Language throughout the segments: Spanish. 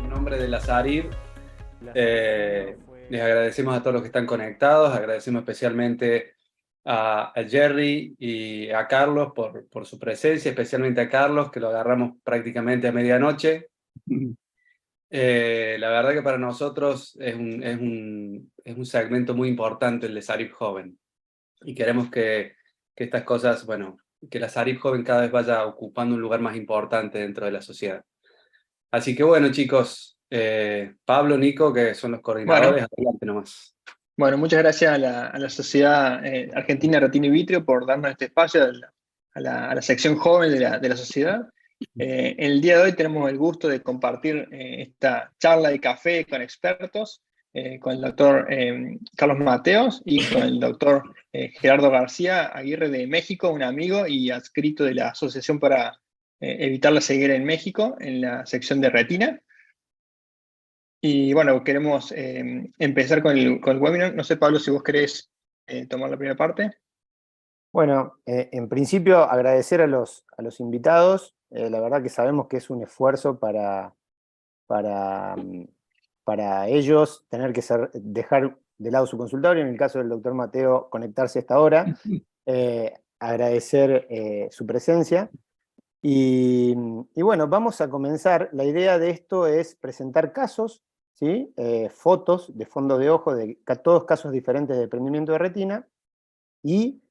En nombre de la SARIB, les agradecemos a todos los que están conectados, agradecemos especialmente a Jerry y a Carlos por su presencia, especialmente a Carlos, que lo agarramos prácticamente a medianoche. La verdad que para nosotros es un segmento muy importante el de SARIB Joven, y queremos que estas cosas, bueno, que la SARIB Joven cada vez vaya ocupando un lugar más importante dentro de la sociedad. Así que bueno, chicos, Pablo, Nico, que son los Bueno, coordinadores, adelante nomás. bueno, muchas gracias a la Sociedad Argentina Retina y Vitrio por darnos este espacio a la sección joven de la sociedad. En el día de hoy tenemos el gusto de compartir esta charla de café con expertos, con el doctor Carlos Mateos y con el doctor Gerardo García Aguirre de México, un amigo y adscrito de la Asociación para Evitar la Ceguera en México, en la sección de retina. Y bueno, queremos empezar con el webinar. No sé, Pablo, si vos querés tomar la primera parte. Bueno, en principio agradecer a los invitados. La verdad que sabemos que es un esfuerzo para, mm, para ellos tener que dejar de lado su consultorio, en el caso del doctor Mateo, conectarse a esta hora. Agradecer su presencia. Y bueno, vamos a comenzar. La idea de esto es presentar casos, ¿sí? Fotos de fondo de ojo de todos casos diferentes de desprendimiento de retina y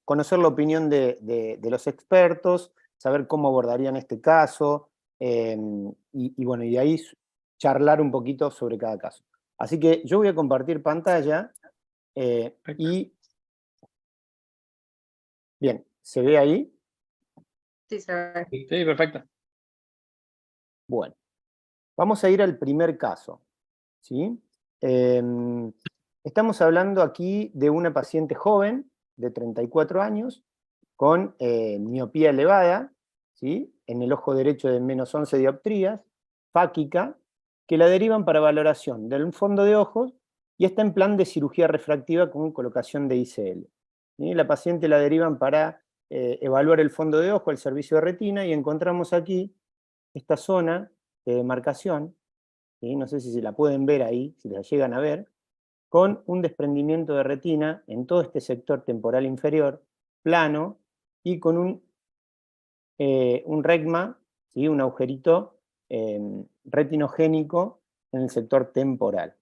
conocer la opinión de los expertos, saber cómo abordarían este caso, y bueno, y de ahí charlar un poquito sobre cada caso. Así que yo voy a compartir pantalla y, bien, ¿se ve ahí? Sí, se ve. Sí, perfecto. Bueno, vamos a ir al primer caso, ¿sí? Estamos hablando aquí de una paciente joven de 34 años con miopía elevada, ¿sí? En el ojo derecho de -11 dioptrías, fáquica, que la derivan para valoración del fondo de ojos y está en plan de cirugía refractiva con colocación de ICL. ¿Sí? La paciente la derivan para evaluar el fondo de ojo, el servicio de retina, y encontramos aquí esta zona de demarcación, ¿sí? No sé si se la pueden ver ahí, si la llegan a ver, con un desprendimiento de retina en todo este sector temporal inferior, plano, y con un regma, ¿sí? Un agujerito retinogénico en el sector temporal.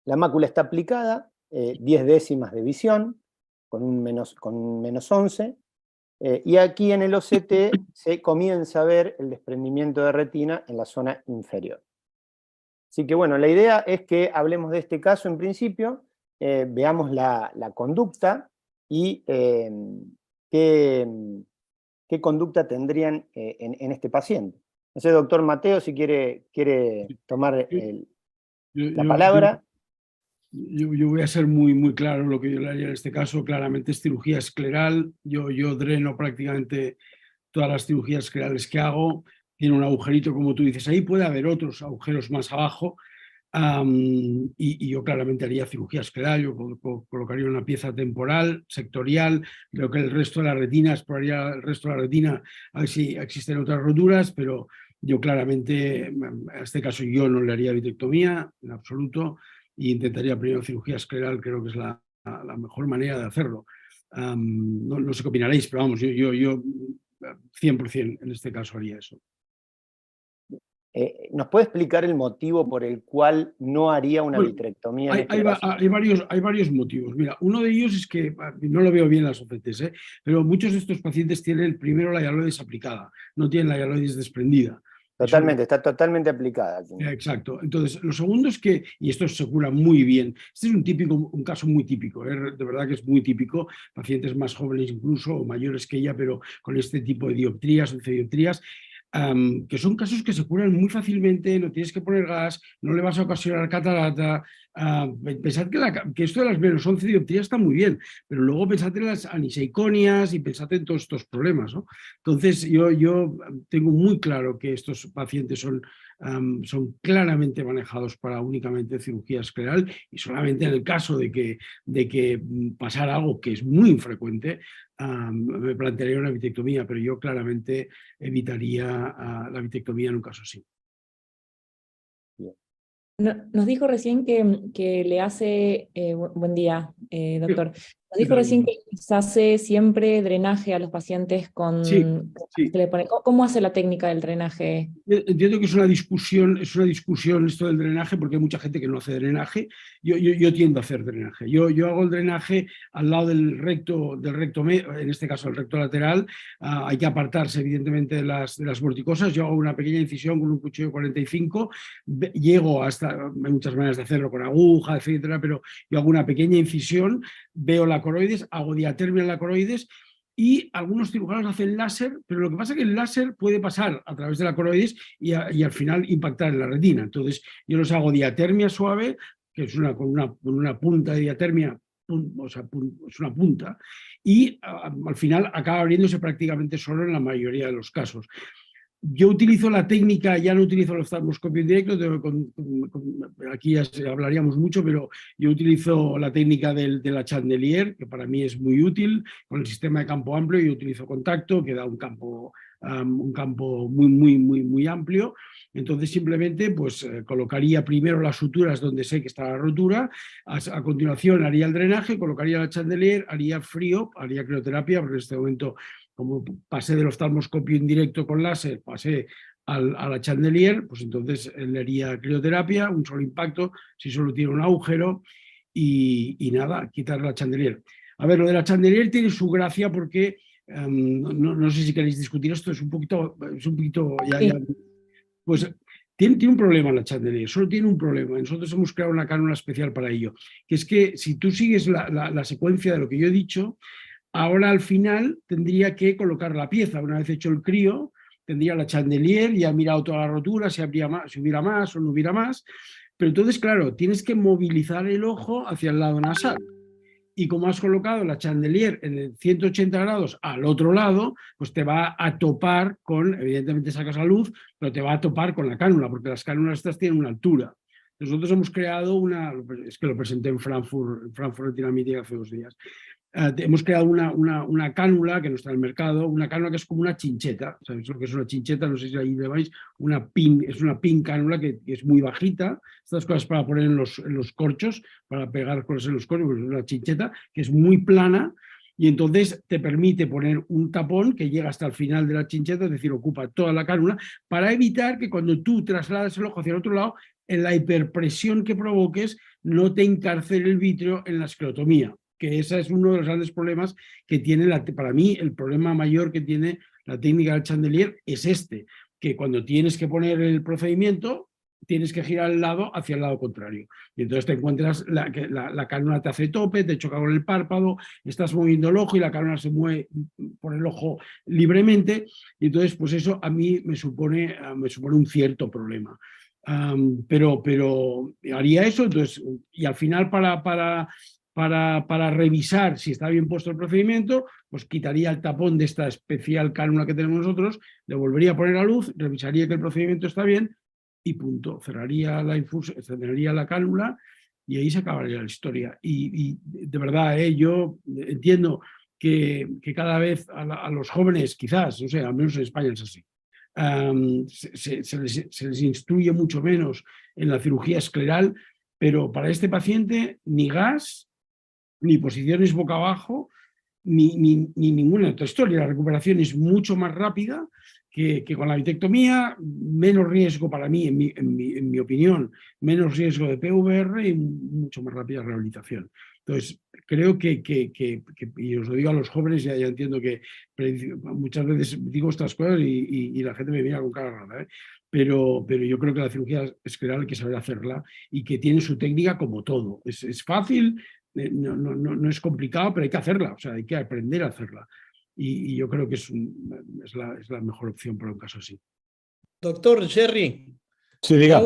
La mácula está aplicada, 10 décimas de visión, con un -11, y aquí en el OCT se comienza a ver el desprendimiento de retina en la zona inferior. Así que bueno, la idea es que hablemos de este caso en principio, veamos la conducta y qué, qué conducta tendrían en este paciente. No sé, doctor Mateo, si quiere tomar Yo, la yo, yo, palabra. yo voy a ser muy, muy claro lo que yo le haría en este caso. Claramente es cirugía escleral. Yo dreno prácticamente todas las cirugías esclerales que hago. Tiene un agujerito, como tú dices. Ahí puede haber otros agujeros más abajo. Y yo claramente haría cirugía escleral. Yo colocaría una pieza temporal, sectorial. Creo que el resto de la retina, exploraría el resto de la retina a ver si existen otras roturas, pero yo claramente, en este caso yo no le haría vitrectomía en absoluto e intentaría primero cirugía escleral. Creo que es la mejor manera de hacerlo. No sé qué opinaréis, pero vamos, yo 100% en este caso haría eso. ¿Nos puede explicar el motivo por el cual no haría una Bueno, vitrectomía en hay, este hay, caso? hay varios motivos. Mira, uno de ellos es que, no lo veo bien en las OCTs, pero muchos de estos pacientes tienen primero la hialoides aplicada, no tienen la hialoides desprendida. Eso, Totalmente, está totalmente aplicada aquí. exacto. Entonces, lo segundo es que, y esto se cura muy bien, este es un caso muy típico, de verdad que es muy típico, pacientes más jóvenes incluso o mayores que ella, pero con este tipo de dioptrías o dioptrías, que son casos que se curan muy fácilmente, no tienes que poner gas, no le vas a ocasionar catarata. Pensad que esto de las -11 dioptrías está muy bien, pero luego pensad en las aniseiconias y pensad en todos estos problemas, ¿no? Entonces, yo tengo muy claro que estos pacientes son claramente manejados para únicamente cirugía escleral, y solamente en el caso de que pasara algo que es muy infrecuente, me plantearía una vitrectomía, pero yo claramente evitaría la vitrectomía en un caso así. Nos dijo recién que le hace, buen día, doctor. Nos ¿Qué dijo tal? recién que les hace siempre drenaje a los pacientes Sí, con sí. que le pone. ¿Cómo hace la técnica del drenaje? Entiendo que es una discusión esto del drenaje, porque hay mucha gente que no hace drenaje. Yo tiendo a hacer drenaje. Yo hago el drenaje al lado del recto, en este caso el recto lateral. Hay que apartarse, evidentemente, de las vorticosas. Yo hago una pequeña incisión con un cuchillo 45. Llego hasta, hay muchas maneras de hacerlo, con aguja, etcétera, pero yo hago una pequeña incisión, veo la coroides, hago diatermia en la coroides. Y algunos cirujanos hacen láser, pero lo que pasa es que el láser puede pasar a través de la coroides y al final impactar en la retina. Entonces yo los hago diatermia suave, que es con una punta de diatermia, o sea, es una punta, y al final acaba abriéndose prácticamente solo en la mayoría de los casos. Yo utilizo la técnica, ya no utilizo el oftalmoscopio indirecto, aquí ya hablaríamos mucho, pero yo utilizo la técnica de la Chandelier, que para mí es muy útil, con el sistema de campo amplio. Yo utilizo contacto, que da un campo muy amplio. Entonces simplemente pues colocaría primero las suturas donde sé que está la rotura, a continuación haría el drenaje, colocaría la Chandelier, haría frío, haría crioterapia, porque en este momento, como pasé del oftalmoscopio indirecto con láser, pasé a la Chandelier, pues entonces le haría crioterapia, un solo impacto, si solo tiene un agujero, y nada, quitar la Chandelier. A ver, lo de la Chandelier tiene su gracia porque, no sé si queréis discutir esto, es un poquito Sí. pues tiene un problema la Chandelier, solo tiene un problema. Nosotros hemos creado una cánula especial para ello, que es que si tú sigues la secuencia de lo que yo he dicho, ahora al final tendría que colocar la pieza. Una vez hecho el crío, tendría la Chandelier, ya ha mirado toda la rotura, si hubiera más o no hubiera más. Pero entonces, claro, tienes que movilizar el ojo hacia el lado nasal. Y como has colocado la Chandelier en el 180 grados al otro lado, pues te va a topar con, evidentemente sacas la luz, pero te va a topar con la cánula, porque las cánulas estas tienen una altura. Nosotros hemos creado es que lo presenté en Frankfurt Retina Meeting hace 2 días. Hemos creado una cánula que no está en el mercado, una cánula que es como una chincheta. ¿Sabéis lo que es una chincheta? No sé si ahí le vais. Es una pin cánula que es muy bajita. Estas cosas para poner en los corchos, para pegar cosas en los corchos, pues es una chincheta que es muy plana, y entonces te permite poner un tapón que llega hasta el final de la chincheta, es decir, ocupa toda la cánula, para evitar que cuando tú traslades el ojo hacia el otro lado, en la hiperpresión que provoques, no te encarcele el vítreo en la esclerotomía, que ese es uno de los grandes problemas que tiene, para mí, el problema mayor que tiene la técnica del Chandelier es que cuando tienes que poner el procedimiento, tienes que girar el lado hacia el lado contrario. Y entonces te encuentras que la cánula te hace tope, te choca con el párpado, estás moviendo el ojo y la cánula se mueve por el ojo libremente. Y entonces, pues eso a mí me supone un cierto problema. Pero haría eso, entonces, y al final para revisar si está bien puesto el procedimiento, pues quitaría el tapón de esta especial cánula que tenemos nosotros, le volvería a poner a luz, revisaría que el procedimiento está bien y punto. Cerraría la infusión, cerraría la cánula y ahí se acabaría la historia. Y de verdad, yo entiendo que cada vez a los jóvenes, quizás, o sea, al menos en España es así, se les instruye mucho menos en la cirugía escleral, pero para este paciente ni gas, ni posiciones boca abajo, ni ninguna otra historia. La recuperación es mucho más rápida que con la vitectomía, menos riesgo para mí, en mi opinión, menos riesgo de PVR y mucho más rápida rehabilitación. Entonces, creo y os lo digo a los jóvenes, ya entiendo que muchas veces digo estas cosas y la gente me mira con cara rara, pero yo creo que la cirugía escleral hay que saber hacerla y que tiene su técnica como todo. Es fácil, no es complicado, pero hay que hacerla, o sea, hay que aprender a hacerla. Y yo creo que es la mejor opción para un caso así. Doctor Jerry. Sí, diga.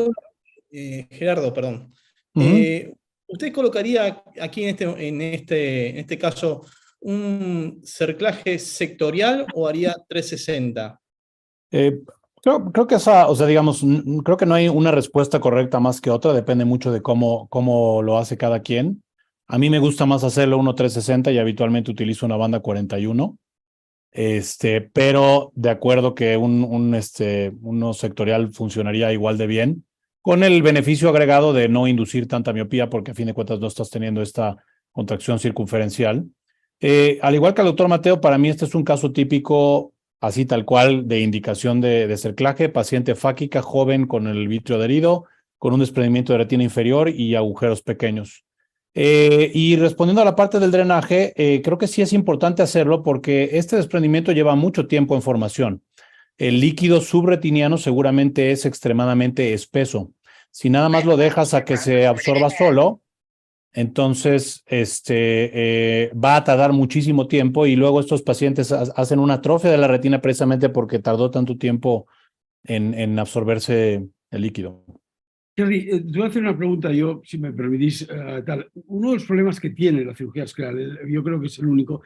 Gerardo, perdón. ¿Usted colocaría aquí en este caso un cerclaje sectorial o haría 360? Creo que digamos, creo que no hay una respuesta correcta más que otra, depende mucho de cómo lo hace cada quien. A mí me gusta más hacerlo 1.360 y habitualmente utilizo una banda 41. Pero de acuerdo que uno sectorial funcionaría igual de bien. con el beneficio agregado de no inducir tanta miopía, porque a fin de cuentas no estás teniendo esta contracción circunferencial. Al igual que el doctor Mateo, para mí este es un caso típico, así tal cual, de indicación de cerclaje, paciente fáquica, joven con el vitrio adherido, con un desprendimiento de retina inferior y agujeros pequeños. Y respondiendo a la parte del drenaje, creo que sí es importante hacerlo porque este desprendimiento lleva mucho tiempo en formación. El líquido subretiniano seguramente es extremadamente espeso. Si nada más lo dejas a que se absorba solo, entonces va a tardar muchísimo tiempo y luego estos pacientes hacen una atrofia de la retina precisamente porque tardó tanto tiempo en absorberse el líquido. Jerry, te voy a hacer una pregunta yo, si me permitís. Tal. Uno de los problemas que tiene la cirugía escleral, yo creo que es el único,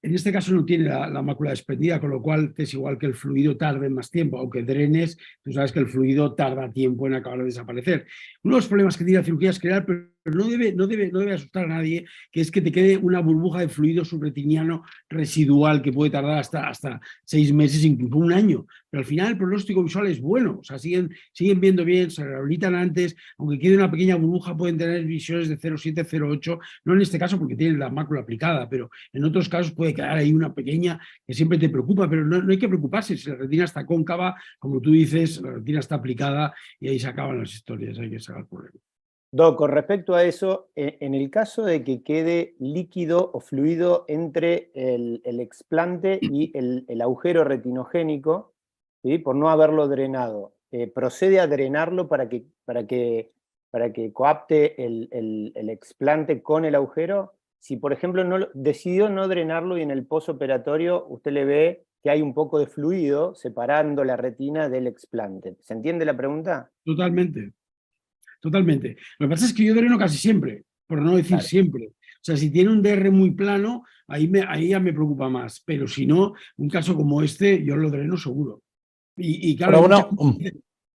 en este caso no tiene la mácula desprendida, con lo cual es igual que el fluido tarde más tiempo, aunque drenes, tú sabes que el fluido tarda tiempo en acabar de desaparecer. Uno de los problemas que tiene la cirugía escleral, pero no debe asustar a nadie, que es que te quede una burbuja de fluido subretiniano residual que puede tardar hasta 6 meses, incluso un año. Pero al final el pronóstico visual es bueno, o sea, siguen viendo bien, se rehabilitan antes, aunque quede una pequeña burbuja pueden tener visiones de 0,7, 0,8, no en este caso porque tienen la mácula aplicada, pero en otros casos puede quedar ahí una pequeña que siempre te preocupa, pero no hay que preocuparse, si la retina está cóncava, como tú dices, la retina está aplicada y ahí se acaban las historias, hay que sacar el problema. Doc, con respecto a eso, en el caso de que quede líquido o fluido entre el explante y el agujero retinogénico, ¿sí? Por no haberlo drenado, ¿procede a drenarlo para que coapte el explante con el agujero? Si, por ejemplo, decidió no drenarlo y en el posoperatorio usted le ve que hay un poco de fluido separando la retina del explante. ¿Se entiende la pregunta? Totalmente. Totalmente. Lo que pasa es que yo dreno casi siempre, por no decir siempre. O sea, si tiene un DR muy plano, ahí ya me preocupa más. Pero si no, un caso como este, yo lo dreno seguro. Y claro,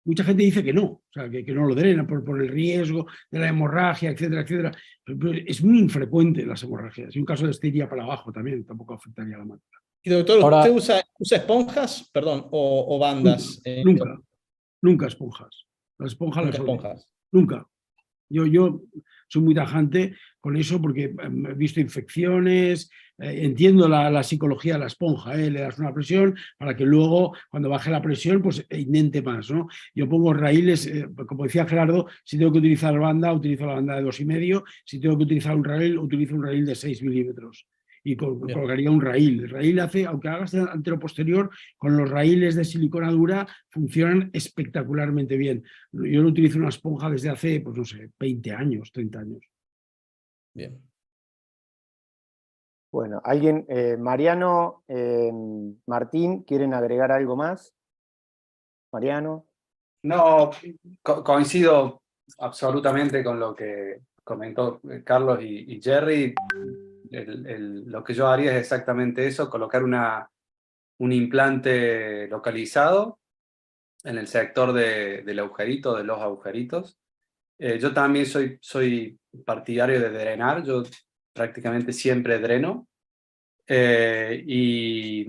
mucha gente dice que no, o sea, que no lo drena por el riesgo de la hemorragia, etcétera, etcétera. Pero es muy infrecuente las hemorragias. Y un caso de este iría para abajo también, tampoco afectaría a la mácula. Y doctor, Ahora, ¿usted usa esponjas, perdón, o bandas? Nunca esponjas. Las esponjas Nunca las odio. esponjas. Nunca. Yo soy muy tajante con eso porque he visto infecciones, entiendo la psicología de la esponja, le das una presión para que luego, cuando baje la presión, pues indente más, ¿no? Yo pongo raíles, como decía Gerardo, si tengo que utilizar banda, utilizo la banda de 2,5, si tengo que utilizar un raíl, utilizo un raíl de 6 milímetros. Y colocaría un raíl. El raíl hace, aunque hagas antero-posterior, con los raíles de silicona dura funcionan espectacularmente bien. Yo no utilizo una esponja desde hace, pues no sé, 20 años, 30 años. Bien. Bueno, alguien, Mariano, Martín, ¿quieren agregar algo más? Mariano. No, coincido absolutamente con lo que comentó Carlos y Jerry. Lo que yo haría es exactamente eso, colocar un implante localizado en el sector del agujerito, de los agujeritos. Yo también soy partidario de drenar, yo prácticamente siempre dreno. Y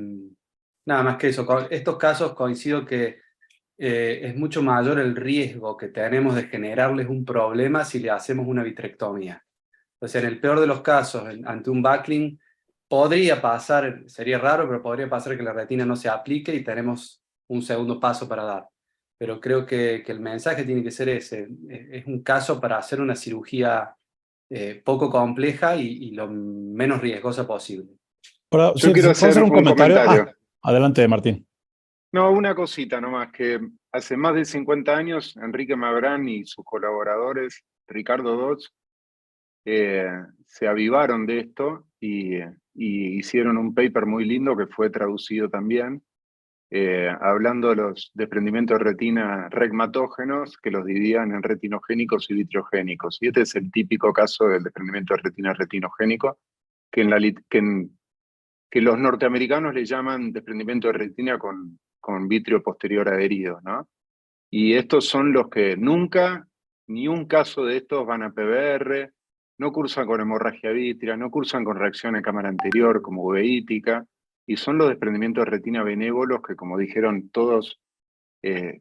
nada más que eso, con estos casos coincido que es mucho mayor el riesgo que tenemos de generarles un problema si le hacemos una vitrectomía. O sea, en el peor de los casos, ante un backlink, podría pasar, sería raro, pero podría pasar que la retina no se aplique y tenemos un segundo paso para dar. Pero creo que el mensaje tiene que ser ese. Es un caso para hacer una cirugía poco compleja y lo menos riesgosa posible. Pero, Yo quiero ¿puedo hacer un comentario? Adelante, Martín. No, una cosita nomás, que hace más de 50 años Enrique Magrán y sus colaboradores, Ricardo Dodds, se avivaron de esto y hicieron un paper muy lindo que fue traducido también, hablando de los desprendimientos de retina regmatógenos que los dividían en retinogénicos y vitriogénicos. Y este es el típico caso del desprendimiento de retina retinogénico, que los norteamericanos le llaman desprendimiento de retina con vitrio posterior adherido, ¿no? Y estos son los que nunca, ni un caso de estos van a PBR, no cursan con hemorragia vítrea, no cursan con reacción en cámara anterior como uveítica, y son los desprendimientos de retina benévolos que, como dijeron todos,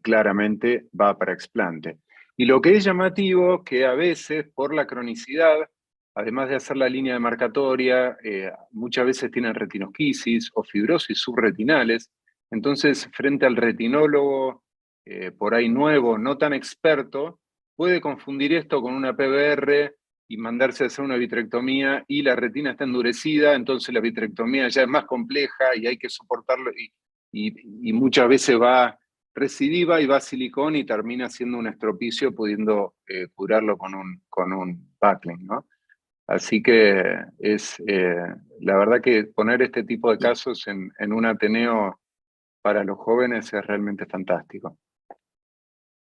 claramente va para explante. Y lo que es llamativo, que a veces por la cronicidad, además de hacer la línea demarcatoria, muchas veces tienen retinosquisis o fibrosis subretinales. Entonces, frente al retinólogo, por ahí nuevo, no tan experto, puede confundir esto con una PBR y mandarse a hacer una vitrectomía y la retina está endurecida, entonces la vitrectomía ya es más compleja y hay que soportarlo y muchas veces va recidiva y va a silicón y termina siendo un estropicio pudiendo curarlo con un backlink, ¿no? Así que es la verdad que poner este tipo de casos en un Ateneo para los jóvenes es realmente fantástico.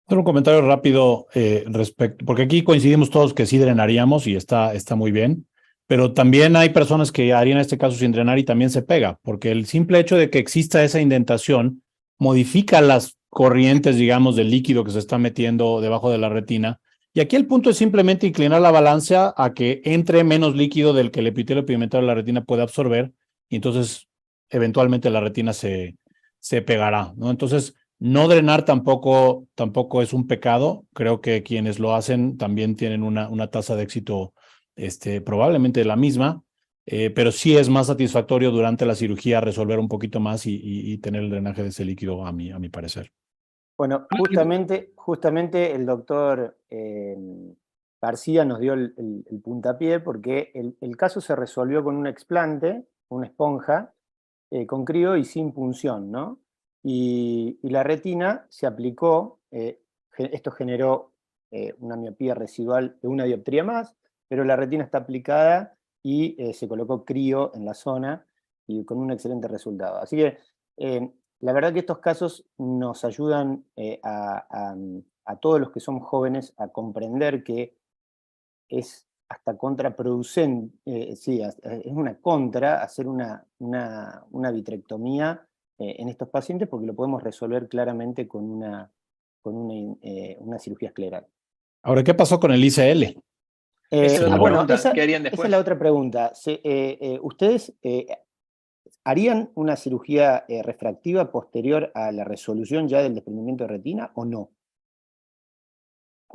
Hacer un comentario rápido respecto, porque aquí coincidimos todos que sí drenaríamos y está muy bien, pero también hay personas que harían este caso sin drenar y también se pega, porque el simple hecho de que exista esa indentación modifica las corrientes, digamos, del líquido que se está metiendo debajo de la retina. Y aquí el punto es simplemente inclinar la balanza a que entre menos líquido del que el epitelio pigmentario de la retina puede absorber, y entonces eventualmente la retina se pegará, ¿no? Entonces, no drenar tampoco es un pecado. Creo que quienes lo hacen también tienen una tasa de éxito probablemente la misma, pero sí es más satisfactorio durante la cirugía resolver un poquito más y tener el drenaje de ese líquido, a mi parecer. Bueno, justamente el doctor García nos dio el puntapié porque el caso se resolvió con un explante, una esponja, con crío y sin punción, ¿no? Y la retina se aplicó, esto generó una miopía residual de una dioptría más, pero la retina está aplicada y se colocó crío en la zona y con un excelente resultado. Así que la verdad que estos casos nos ayudan a todos los que somos jóvenes a comprender que es hasta contraproducente, sí, es una contra hacer una vitrectomía en estos pacientes porque lo podemos resolver claramente con una cirugía escleral. Ahora, ¿qué pasó con el ICL? Esa es la Bueno, pregunta, ¿qué esa harían después? es la otra pregunta. ¿Ustedes harían una cirugía refractiva posterior a la resolución ya del desprendimiento de retina o no?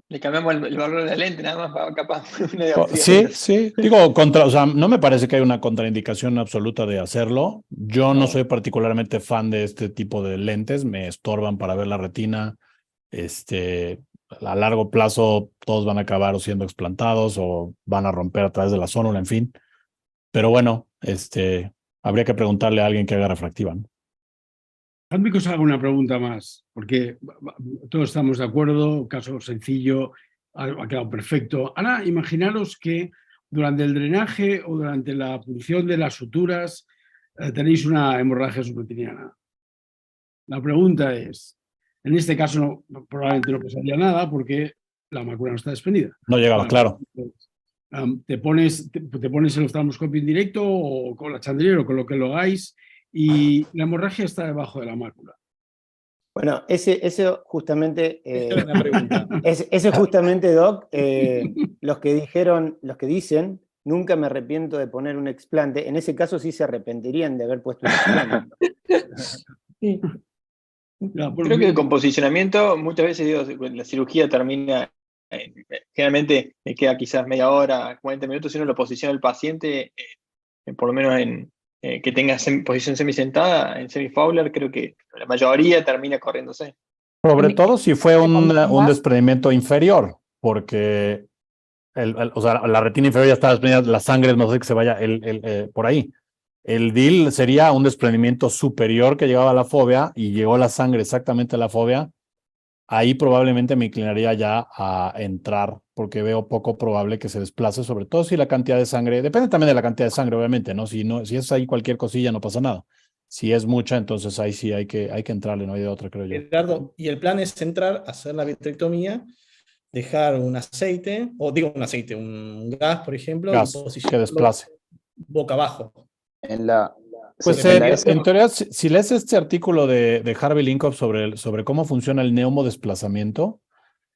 Le cambiamos el valor de la lente, nada más, capaz. Una dioptría Sí, menos. sí. Digo, o sea, no me parece que haya una contraindicación absoluta de hacerlo. Yo no soy particularmente fan de este tipo de lentes, me estorban para ver la retina. A largo plazo todos van a acabar siendo explantados o van a romper a través de la zónula, en fin. Pero bueno, habría que preguntarle a alguien que haga refractiva, ¿no? Hazme que os haga una pregunta más, porque todos estamos de acuerdo, caso sencillo, ha quedado perfecto. Ahora, imaginaros que durante el drenaje o durante la punción de las suturas tenéis una hemorragia subretiniana. La pregunta es, en este caso probablemente no pasaría nada porque la mácula no está desprendida. No llegaba, claro. Te pones el oftalmoscopio en directo o con la chandelier o con lo que lo hagáis y la hemorragia está debajo de la mácula. Bueno, ese justamente, Una pregunta. ese justamente, Doc, los que dicen, nunca me arrepiento de poner un explante, en ese caso sí se arrepentirían de haber puesto un explante. Sí. Creo que con posicionamiento, muchas veces digo, la cirugía termina, generalmente me queda quizás media hora, 40 minutos, si uno lo posiciona el paciente, por lo menos que tenga posición semisentada, en semi-Fowler, creo que la mayoría termina corriéndose. Sobre todo si fue un desprendimiento inferior, porque o sea, la retina inferior ya está desprendida, la sangre no sé que se vaya por ahí. El DIL sería un desprendimiento superior que llegaba a la fóvea y llegó la sangre exactamente a la fóvea. Ahí probablemente me inclinaría ya a entrar porque veo poco probable que se desplace, sobre todo si la cantidad de sangre, depende también de la cantidad de sangre, obviamente, ¿no? Si es ahí cualquier cosilla no pasa nada. Si es mucha, entonces ahí sí hay que entrarle, no hay de otra, creo yo. Gerardo, y el plan es entrar, hacer la vitrectomía, dejar un aceite, o digo un aceite, un gas, por ejemplo, Gas, que desplace. Boca abajo. Pues en teoría, si lees este artículo de Harvey Linkoff sobre cómo funciona el neumodesplazamiento,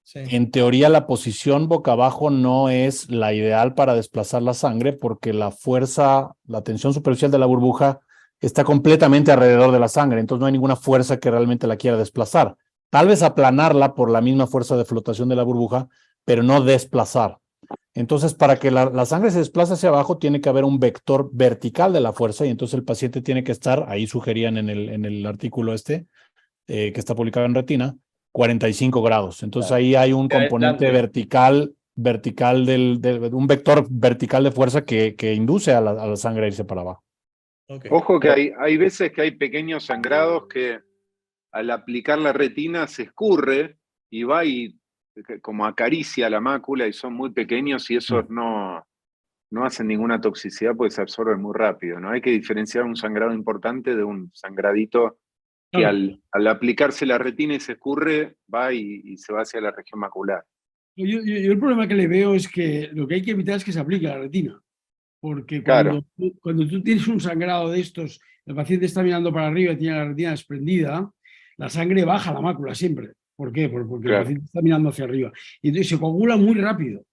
Sí. En teoría la posición boca abajo no es la ideal para desplazar la sangre porque la fuerza, la tensión superficial de la burbuja está completamente alrededor de la sangre, entonces no hay ninguna fuerza que realmente la quiera desplazar. tal vez aplanarla por la misma fuerza de flotación de la burbuja, pero no desplazar. Entonces, para que la sangre se desplace hacia abajo, tiene que haber un vector vertical de la fuerza, y entonces el paciente tiene que estar, ahí sugerían en el artículo que está publicado en Retina, 45 grados. Entonces ahí hay un componente vertical un vector vertical de fuerza que induce a la sangre a irse para abajo. Ok. Ojo que hay veces que hay pequeños sangrados que al aplicar la retina se escurre y va y como acaricia la mácula, y son muy pequeños y esos no hacen ninguna toxicidad porque se absorben muy rápido, ¿no? Hay que diferenciar un sangrado importante de un sangradito que al aplicarse la retina y se escurre, va y se va hacia la región macular. Yo el problema que le veo es que lo que hay que evitar es que se aplique la retina. Porque Claro. cuando tú tienes un sangrado de estos, el paciente está mirando para arriba y tiene la retina desprendida, la sangre baja a la mácula siempre. ¿Por qué? Porque el paciente está mirando hacia arriba. Y entonces se coagula muy rápido.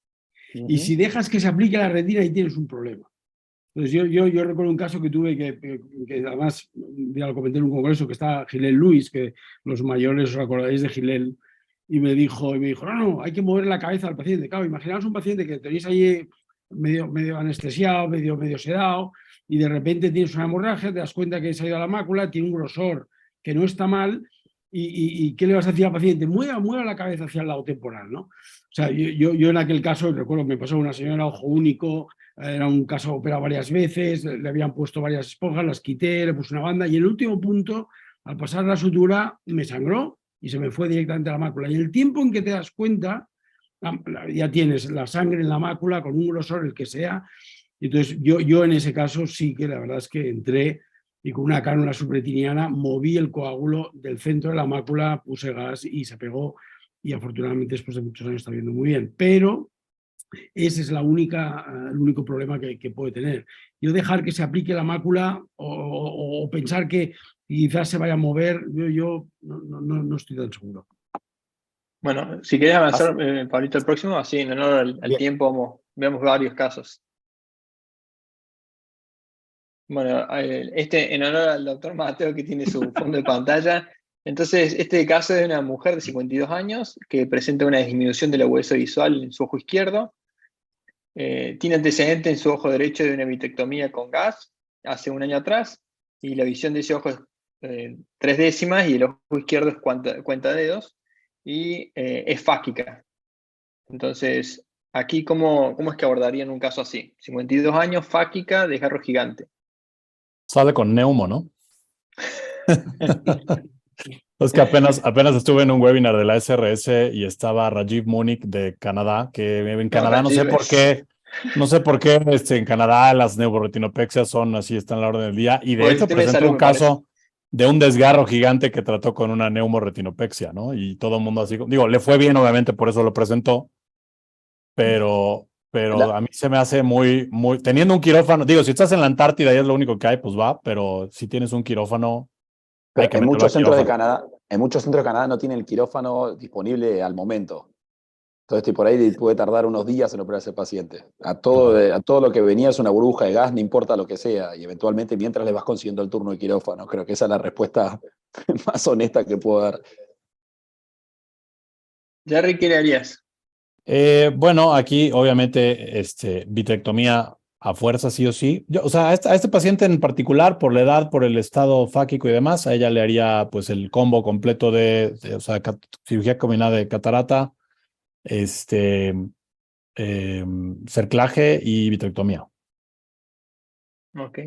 Y si dejas que se aplique la retina, ahí tienes un problema. Entonces yo recuerdo un caso que tuve que además ya lo comenté en un congreso, que está Gilel Luis, que los mayores os acordaréis de Gilel, y me dijo, no, hay que mover la cabeza al paciente. Claro, imaginaos un paciente que tenéis ahí medio anestesiado, medio sedado, y de repente tienes una hemorragia, te das cuenta que se ha ido a la mácula, tiene un grosor que no está mal, y ¿qué le vas a decir al paciente? Mueva la cabeza hacia el lado temporal, ¿no? O sea, yo en aquel caso, recuerdo, me pasó una señora ojo único, era un caso operado varias veces, le habían puesto varias esponjas, las quité, le puse una banda, y en el último punto, al pasar la sutura, me sangró y se me fue directamente a la mácula. Y el tiempo en que te das cuenta, ya tienes la sangre en la mácula con un grosor, el que sea. Y entonces yo en ese caso sí que la verdad es que entré y con una cánula subretiniana moví el coágulo del centro de la mácula, puse gas y se pegó, y afortunadamente después de muchos años está viendo muy bien. Pero ese es el único problema que puede tener. Yo dejar que se aplique la mácula o pensar que quizás se vaya a mover, yo no estoy tan seguro. Bueno, si querés avanzar, Pablito, el próximo, así en honor al tiempo veamos varios casos. Bueno, en honor al doctor Mateo, que tiene su fondo de pantalla. Entonces, este caso es de una mujer de 52 años que presenta una disminución de la hueso visual en su ojo izquierdo. Tiene antecedente en su ojo derecho de una vitrectomía con gas hace un año atrás, y la visión de ese ojo es 3 décimas y el ojo izquierdo es cuenta dedos, y es fáquica. Entonces, aquí, ¿cómo es que abordarían un caso así? 52 años, fáquica, desgarro gigante. Sale con neumo, ¿no? Es que apenas estuve en un webinar de la SRS y estaba Rajiv Munik de Canadá, que en Canadá no sé por qué en Canadá las neuroretinopexias son así, están a la orden del día, y de hecho presentó un caso de un desgarro gigante que trató con una neumoretinopexia, ¿no? Y todo el mundo así, digo, le fue bien, obviamente, por eso lo presentó, pero a mí se me hace muy, teniendo un quirófano, digo, si estás en la Antártida y es lo único que hay, pues va, pero si tienes un quirófano, hay que en muchos centros de Canadá no tienen el quirófano disponible al momento. Entonces, por ahí puede tardar unos días en operarse el paciente. A todo lo que venía es una burbuja de gas, no importa lo que sea, y eventualmente mientras le vas consiguiendo el turno de quirófano. Creo que esa es la respuesta más honesta que puedo dar. Jerry, ¿qué le harías? Bueno, aquí obviamente vitrectomía a fuerza sí o sí. O sea, a este paciente en particular, por la edad, por el estado fáquico y demás, a ella le haría pues el combo completo de cirugía combinada de catarata, cerclaje y vitrectomía. Ok.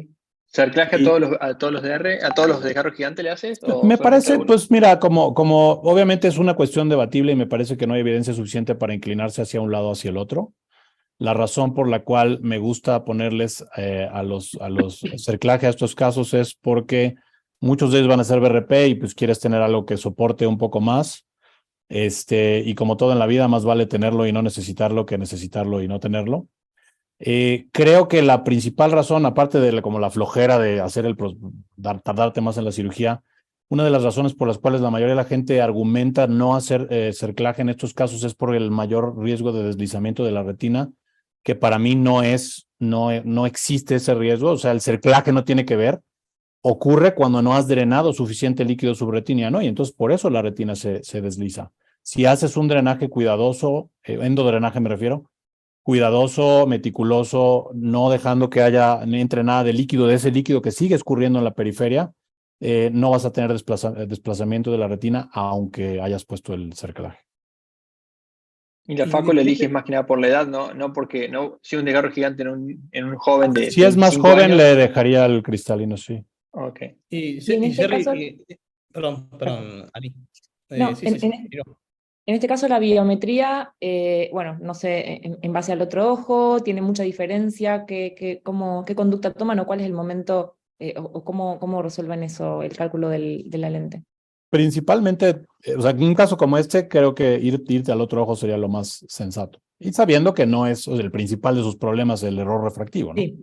¿Cerclaje a todos los DR, a todos los desgarros gigantes le haces? Me parece, pues mira, como obviamente es una cuestión debatible y me parece que no hay evidencia suficiente para inclinarse hacia un lado o hacia el otro. La razón por la cual me gusta ponerles a los cerclaje a estos casos es porque muchos de ellos van a ser BRP y pues quieres tener algo que soporte un poco más. Y como todo en la vida, más vale tenerlo y no necesitarlo que necesitarlo y no tenerlo. Creo que la principal razón, aparte de como la flojera de hacer tardarte más en la cirugía, una de las razones por las cuales la mayoría de la gente argumenta no hacer cerclaje en estos casos es por el mayor riesgo de deslizamiento de la retina, que para mí no existe ese riesgo. O sea, el cerclaje no tiene que ver. ocurre cuando no has drenado suficiente líquido subretiniano y entonces por eso la retina se desliza. Si haces un drenaje cuidadoso, endodrenaje me refiero, cuidadoso, meticuloso, no dejando que entre nada de líquido, de ese líquido que sigue escurriendo en la periferia, no vas a tener desplazamiento de la retina aunque hayas puesto el cerclaje. Y la Faco lo eliges más que nada por la edad, no porque si un desgarro gigante en un joven de Si es más 25 joven, años, le dejaría el cristalino, sí. ok. Y Y en este Jerry, caso- perdón, Ali. No, Sí, en este caso la biometría, bueno, no sé, en base al otro ojo, tiene mucha diferencia, ¿qué conducta toman o cuál es el momento o cómo resuelven eso, el cálculo de la lente? Principalmente, o sea, en un caso como este, creo que irte al otro ojo sería lo más sensato. Y sabiendo que no es el principal de sus problemas el error refractivo, ¿no? Sí.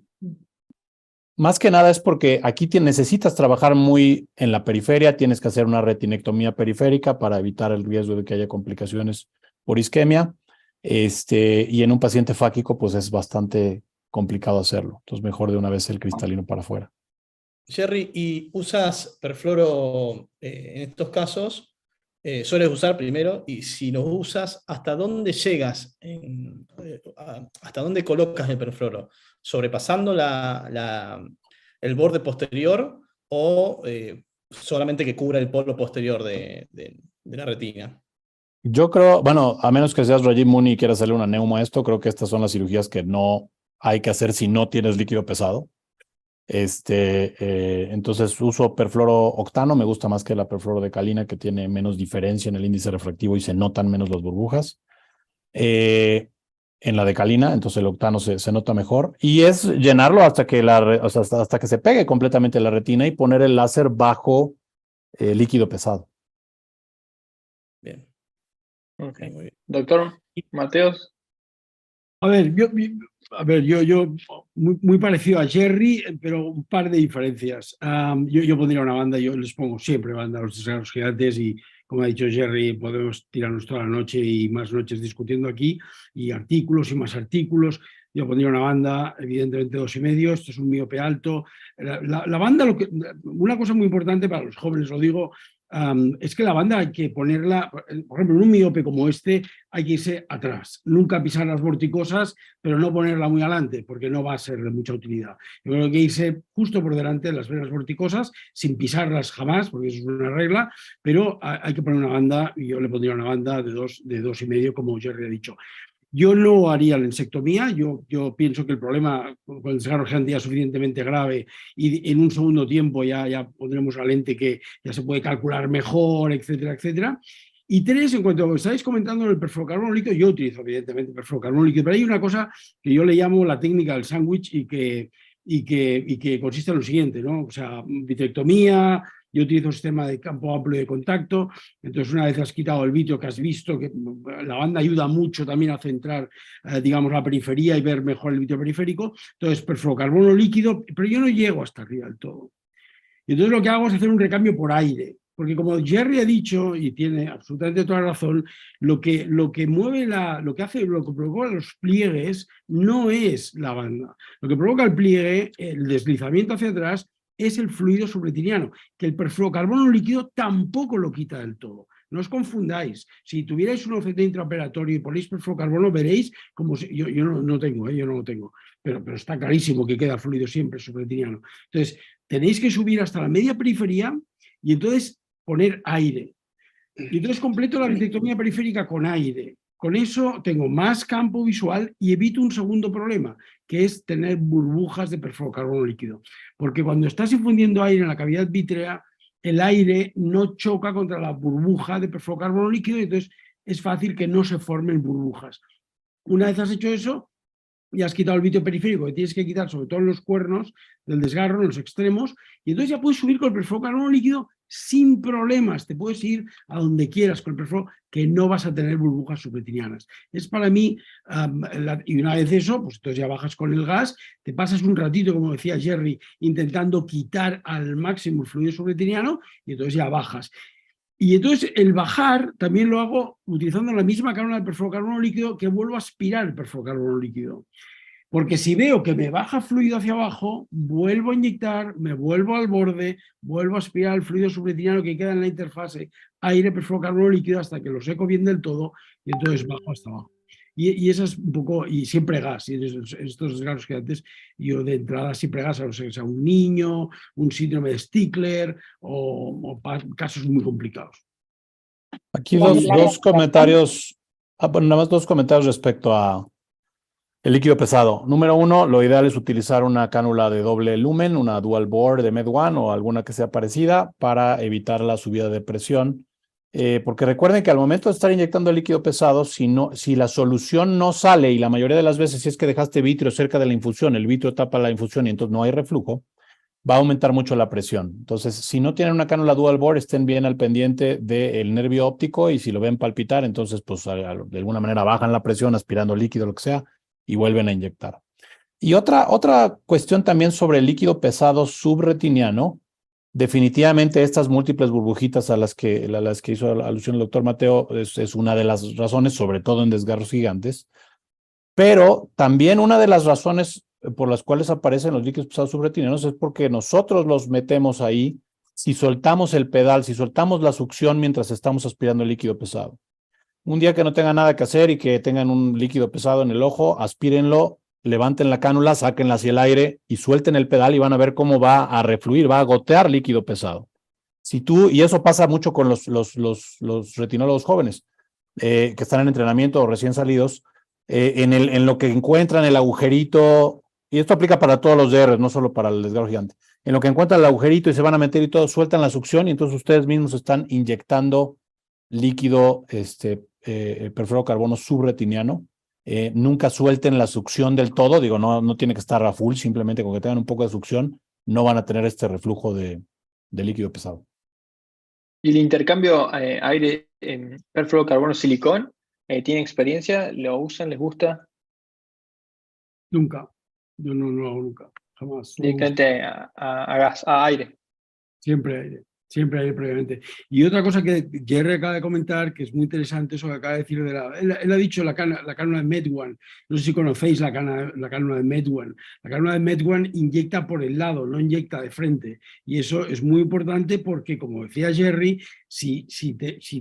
Más que nada es porque aquí necesitas trabajar muy en la periferia, tienes que hacer una retinectomía periférica para evitar el riesgo de que haya complicaciones por isquemia. Y en un paciente fáquico, pues es bastante complicado hacerlo. Entonces, mejor de una vez el cristalino para afuera. Jerry, ¿y usas perfluoro en estos casos? ¿Sueles usar primero? Y si lo usas, ¿hasta dónde llegas? ¿Hasta dónde colocas el perfluoro? ¿Sobrepasando el borde posterior o solamente que cubra el polo posterior de la retina? Yo creo, bueno, a menos que seas Rajiv Muni y quieras hacerle una neuma a esto, creo que estas son las cirugías que no hay que hacer si no tienes líquido pesado. Entonces uso perfluoro octano, me gusta más que la perfluoro de calina, que tiene menos diferencia en el índice refractivo y se notan menos las burbujas. En la de calina, entonces el octano se nota mejor. Y es llenarlo hasta que hasta que se pegue completamente la retina y poner el láser bajo líquido pesado. Bien. Okay. Muy bien. Doctor Mateos. A ver, yo muy parecido a Jerry, pero un par de diferencias. Yo pondría una banda, yo les pongo siempre banda a los desgarros gigantes y, como ha dicho Jerry, podemos tirarnos toda la noche y más noches discutiendo aquí, y artículos y más artículos. Yo pondría una banda, evidentemente 2,5, esto es un miope alto. La banda, una cosa muy importante para los jóvenes, lo digo, es que la banda hay que ponerla, por ejemplo, en un miope como este, hay que irse atrás. Nunca pisar las vorticosas, pero no ponerla muy adelante, porque no va a ser de mucha utilidad. Yo creo que hay que irse justo por delante de las venas vorticosas, sin pisarlas jamás, porque eso es una regla, pero hay que poner una banda, y yo le pondría una banda de 2,5, como Jerry ha dicho. Yo no haría la insectomía, yo pienso que el problema con el desgarro gigante ya es suficientemente grave y en un segundo tiempo ya pondremos una lente que ya se puede calcular mejor, etcétera, etcétera. Y 3, en cuanto a lo que estáis comentando el perfluorocarbono líquido, yo utilizo evidentemente perfluorocarbono líquido, pero hay una cosa que yo le llamo la técnica del sándwich y que consiste en lo siguiente, ¿no? O sea, vitrectomía. Yo utilizo un sistema de campo amplio de contacto, entonces una vez has quitado el vitrio que has visto, que la banda ayuda mucho también a centrar, digamos, la periferia y ver mejor el vitrio periférico, entonces perfluorocarbono líquido, pero yo no llego hasta arriba del todo. Y entonces lo que hago es hacer un recambio por aire, porque como Jerry ha dicho, y tiene absolutamente toda la razón, lo que provoca los pliegues no es la banda. Lo que provoca el pliegue, el deslizamiento hacia atrás, es el fluido subretiniano, que el perfluorocarbono líquido tampoco lo quita del todo. No os confundáis. Si tuvierais un OCT intraoperatorio y ponéis perfluorocarbono, veréis como yo no tengo, yo no lo tengo, pero está clarísimo que queda fluido siempre subretiniano. Entonces, tenéis que subir hasta la media periferia y entonces poner aire. Y entonces completo la vitrectomía periférica con aire. Con eso tengo más campo visual y evito un segundo problema, que es tener burbujas de perfluorocarbono líquido. Porque cuando estás infundiendo aire en la cavidad vítrea, el aire no choca contra la burbuja de perfluorocarbono líquido y entonces es fácil que no se formen burbujas. Una vez has hecho eso, ya has quitado el vitrio periférico, que tienes que quitar sobre todo en los cuernos del desgarro, en los extremos, y entonces ya puedes subir con el perfluorocarbono líquido sin problemas. Te puedes ir a donde quieras con el perfluoro, que no vas a tener burbujas subretinianas. Es para mí, y una vez eso, pues entonces ya bajas con el gas, te pasas un ratito, como decía Jerry, intentando quitar al máximo el fluido subretiniano, y entonces ya bajas. Y entonces el bajar también lo hago utilizando la misma cánula de perfluorocarbono líquido, que vuelvo a aspirar el perfluorocarbono líquido. Porque si veo que me baja fluido hacia abajo, vuelvo a inyectar, me vuelvo al borde, vuelvo a aspirar el fluido subretiniano que queda en la interfase aire, perfluorocarbono líquido hasta que lo seco bien del todo y entonces bajo hasta abajo. Y esa es un poco, y siempre gas, y en estos desgarros que antes, yo de entrada siempre gas, a no ser que sea un niño, un síndrome de Stickler o casos muy complicados. Aquí Cuando dos, la- dos comentarios, bueno, nada más dos comentarios respecto a el líquido pesado. Número uno, lo ideal es utilizar una cánula de doble lumen, una dual bore de Med1 o alguna que sea parecida para evitar la subida de presión. Porque recuerden que al momento de estar inyectando el líquido pesado, si la solución no sale, y la mayoría de las veces si es que dejaste vitrio cerca de la infusión, el vitrio tapa la infusión y entonces no hay reflujo, va a aumentar mucho la presión. Entonces, si no tienen una cánula dual bore, estén bien al pendiente del nervio óptico y si lo ven palpitar, entonces pues de alguna manera bajan la presión aspirando líquido, lo que sea, y vuelven a inyectar. Y otra cuestión también sobre el líquido pesado subretiniano, definitivamente estas múltiples burbujitas a las que hizo alusión el doctor Mateo es una de las razones, sobre todo en desgarros gigantes, pero también una de las razones por las cuales aparecen los líquidos pesados subretinianos es porque nosotros los metemos ahí si soltamos el pedal, si soltamos la succión mientras estamos aspirando el líquido pesado. Un día que no tengan nada que hacer y que tengan un líquido pesado en el ojo, aspírenlo, levanten la cánula, sáquenla hacia el aire y suelten el pedal y van a ver cómo va a refluir, va a gotear líquido pesado. Y eso pasa mucho con los retinólogos jóvenes que están en entrenamiento o recién salidos, en lo que encuentran el agujerito, y esto aplica para todos los DRs, no solo para el desgarro gigante, en lo que encuentran el agujerito y se van a meter y todo, sueltan la succión y entonces ustedes mismos están inyectando líquido perfluorocarbono subretiniano. Nunca suelten la succión del todo, digo, no tiene que estar a full, simplemente con que tengan un poco de succión, no van a tener este reflujo de líquido pesado. Y el intercambio aire en perfluorocarbono-silicón, ¿tiene experiencia? ¿Lo usan? ¿Les gusta? Nunca. Yo no lo hago nunca. Jamás. Directamente a gas, a aire. Siempre aire previamente. Y otra cosa que Jerry acaba de comentar, que es muy interesante, eso que acaba de decir, él ha dicho la cánula de Med1. No sé si conocéis la cánula de Med1. La cánula de Med1 inyecta por el lado, no inyecta de frente. Y eso es muy importante porque, como decía Jerry, si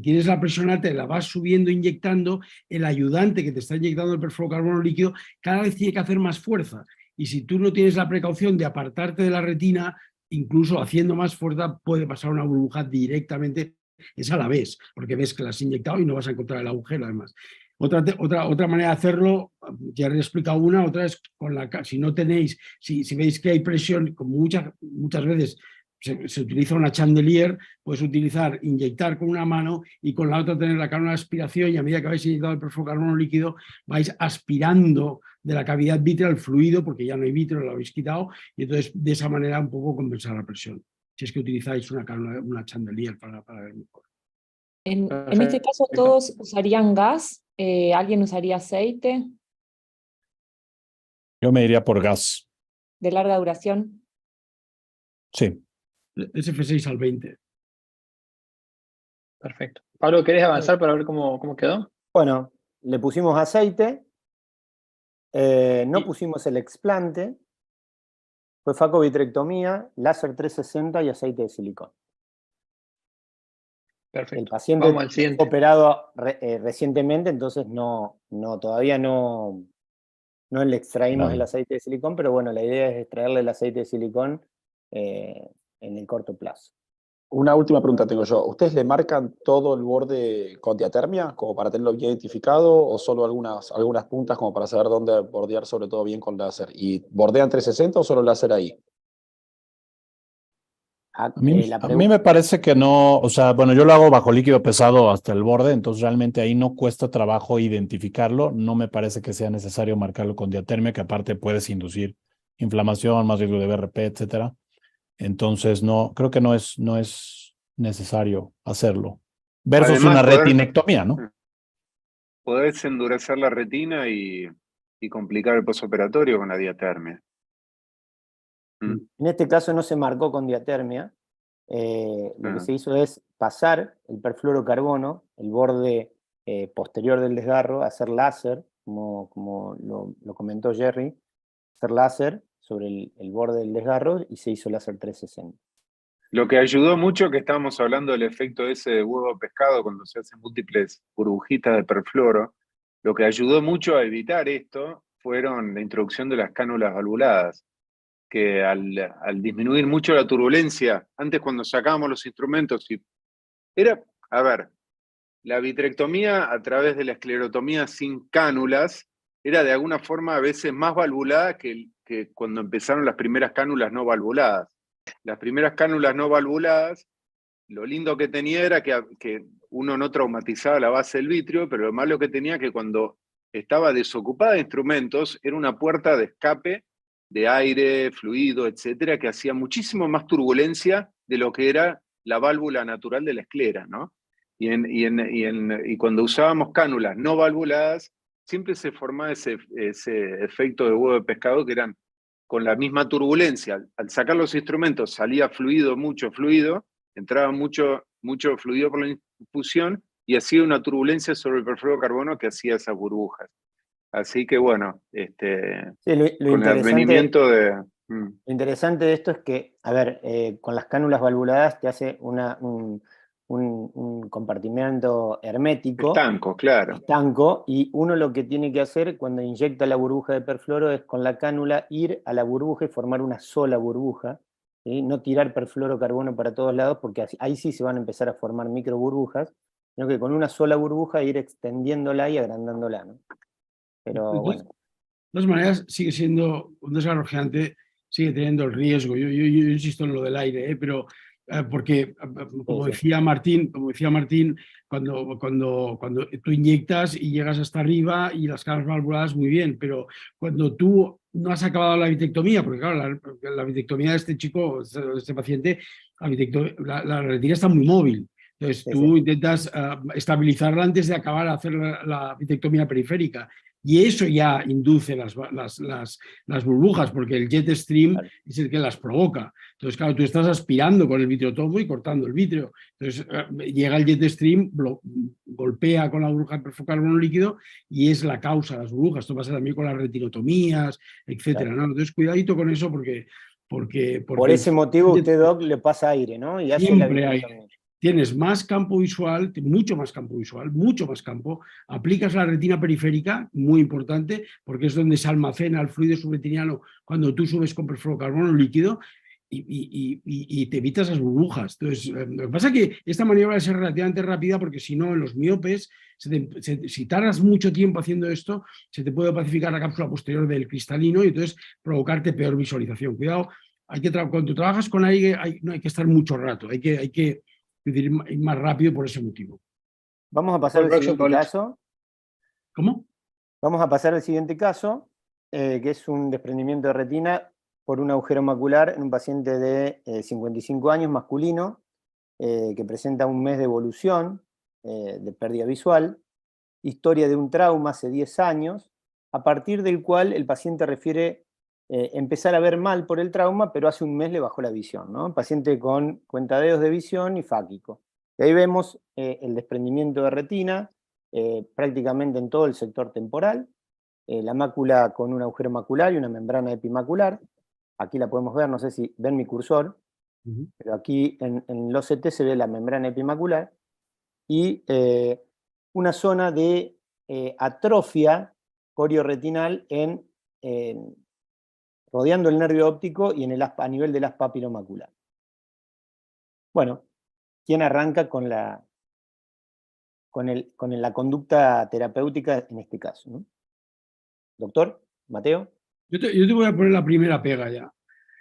tienes la presión alta y la vas subiendo, inyectando, el ayudante que te está inyectando el perfluorocarbono líquido cada vez tiene que hacer más fuerza. Y si tú no tienes la precaución de apartarte de la retina, incluso haciendo más fuerza puede pasar una burbuja directamente, esa la ves, porque ves que la has inyectado y no vas a encontrar el agujero además. Otra manera de hacerlo, ya le he explicado una, otra es con si no tenéis, si veis que hay presión, como muchas veces se utiliza una chandelier, puedes inyectar con una mano y con la otra tener la cánula de aspiración y a medida que vais inyectando el perfluorocarbono líquido vais aspirando de la cavidad vítrea el fluido porque ya no hay vitrio, lo habéis quitado y entonces de esa manera un poco compensar la presión. Si es que utilizáis una chandelier para ver mejor. En este caso, ¿todos usarían gas? ¿Alguien usaría aceite Yo me iría por gas. de larga duración? Sí. SF6 al 20. Perfecto. Pablo, ¿querés avanzar para ver cómo quedó? Bueno, le pusimos aceite, no pusimos el explante, fue facovitrectomía, láser 360 y aceite de silicón. Perfecto. El paciente Vamos al siguiente. fue operado recientemente, entonces todavía no le extraímos Claro. el aceite de silicón, pero bueno, la idea es extraerle el aceite de silicón en el corto plazo. Una última pregunta tengo yo. ¿Ustedes le marcan todo el borde con diatermia, como para tenerlo bien identificado, o solo algunas puntas como para saber dónde bordear, sobre todo bien con láser? ¿Y bordean 360 o solo láser ahí? A mí me parece que no, o sea, bueno, yo lo hago bajo líquido pesado hasta el borde, entonces realmente ahí no cuesta trabajo identificarlo, no me parece que sea necesario marcarlo con diatermia, que aparte puedes inducir inflamación, más riesgo de BRP, etcétera. Entonces creo que no es necesario hacerlo. Versus Además, una retinectomía, ¿no? Podés endurecer la retina y complicar el posoperatorio con la diatermia. En este caso no se marcó con diatermia. Lo que se hizo es pasar el perfluorocarbono, el borde posterior del desgarro, hacer láser, como lo comentó Jerry, hacer láser sobre el borde del desgarro y se hizo láser 360. Lo que ayudó mucho, que estábamos hablando del efecto ese de huevo de pescado cuando se hacen múltiples burbujitas de perfluoro, lo que ayudó mucho a evitar esto fueron la introducción de las cánulas valvuladas, que al disminuir mucho la turbulencia, antes cuando sacábamos los instrumentos, a ver, la vitrectomía a través de la esclerotomía sin cánulas era de alguna forma a veces más valvulada que cuando empezaron las primeras cánulas no valvuladas. Las primeras cánulas no valvuladas, lo lindo que tenía era que uno no traumatizaba la base del vitrio, pero lo malo que tenía que cuando estaba desocupada de instrumentos, era una puerta de escape de aire, fluido, etcétera, que hacía muchísimo más turbulencia de lo que era la válvula natural de la esclera, ¿no? Y cuando usábamos cánulas no valvuladas, siempre se formaba ese efecto de huevo de pescado, que eran con la misma turbulencia. Al sacar los instrumentos salía fluido, mucho fluido, entraba mucho fluido por la infusión y hacía una turbulencia sobre el perfluorocarbono que hacía esas burbujas. Así que bueno, Sí, con el advenimiento de... Lo interesante de esto es que, a ver, con las cánulas valvuladas te hace un compartimento hermético. Estanco, claro. Estanco, y uno lo que tiene que hacer cuando inyecta la burbuja de perfluoro es con la cánula ir a la burbuja y formar una sola burbuja, ¿sí? No tirar perfluorocarbono para todos lados, porque ahí sí se van a empezar a formar micro burbujas, sino que con una sola burbuja ir extendiéndola y agrandándola, ¿no? Pero bueno. De todas maneras, sigue siendo un desarrollante, sigue teniendo el riesgo. Yo insisto en lo del aire, pero porque, como decía Martín, cuando tú inyectas y llegas hasta arriba y las cánulas valvuladas, muy bien, pero cuando tú no has acabado la vitrectomía, porque claro, la vitrectomía de este chico, de este paciente, la retina está muy móvil. Entonces tú intentas estabilizarla antes de acabar de hacer la vitrectomía periférica. Y eso ya induce las burbujas, porque el jet stream es el que las provoca. Entonces, claro, tú estás aspirando con el vitreotomo y cortando el vítreo. Entonces, llega el jet stream, golpea con la burbuja de perfluorocarbono líquido y es la causa de las burbujas. Esto pasa también con las retinotomías, etcétera, ¿no? Entonces, cuidadito con eso porque por ese motivo usted, Doc, le pasa aire, ¿no? Y hace la vitrectomía. Tienes más campo visual, mucho más campo, aplicas la retina periférica, muy importante, porque es donde se almacena el fluido subretiniano cuando tú subes con perfluorocarbono líquido y te evitas las burbujas. Entonces, lo que pasa es que esta maniobra debe ser relativamente rápida porque si no, en los miopes, si tardas mucho tiempo haciendo esto, se te puede opacificar la cápsula posterior del cristalino y entonces provocarte peor visualización. Cuidado, cuando trabajas con aire no hay que estar mucho rato, hay que ir más rápido por ese motivo. Vamos a pasar al siguiente caso. ¿Cómo? Vamos a pasar al siguiente caso, que es un desprendimiento de retina por un agujero macular en un paciente de 55 años, masculino, que presenta un mes de evolución, de pérdida visual, historia de un trauma hace 10 años, a partir del cual el paciente refiere empezar a ver mal por el trauma, pero hace un mes le bajó la visión, ¿no? Paciente con cuentadedos de visión y fáquico. Y ahí vemos el desprendimiento de retina, prácticamente en todo el sector temporal, la mácula con un agujero macular y una membrana epimacular. Aquí la podemos ver, no sé si ven mi cursor, pero aquí en el OCT se ve la membrana epimacular y una zona de atrofia corioretinal rodeando el nervio óptico y a nivel del haz papilomacular. Bueno, ¿quién arranca con la conducta terapéutica en este caso, ¿no? Doctor, Mateo. Yo te voy a poner la primera pega ya.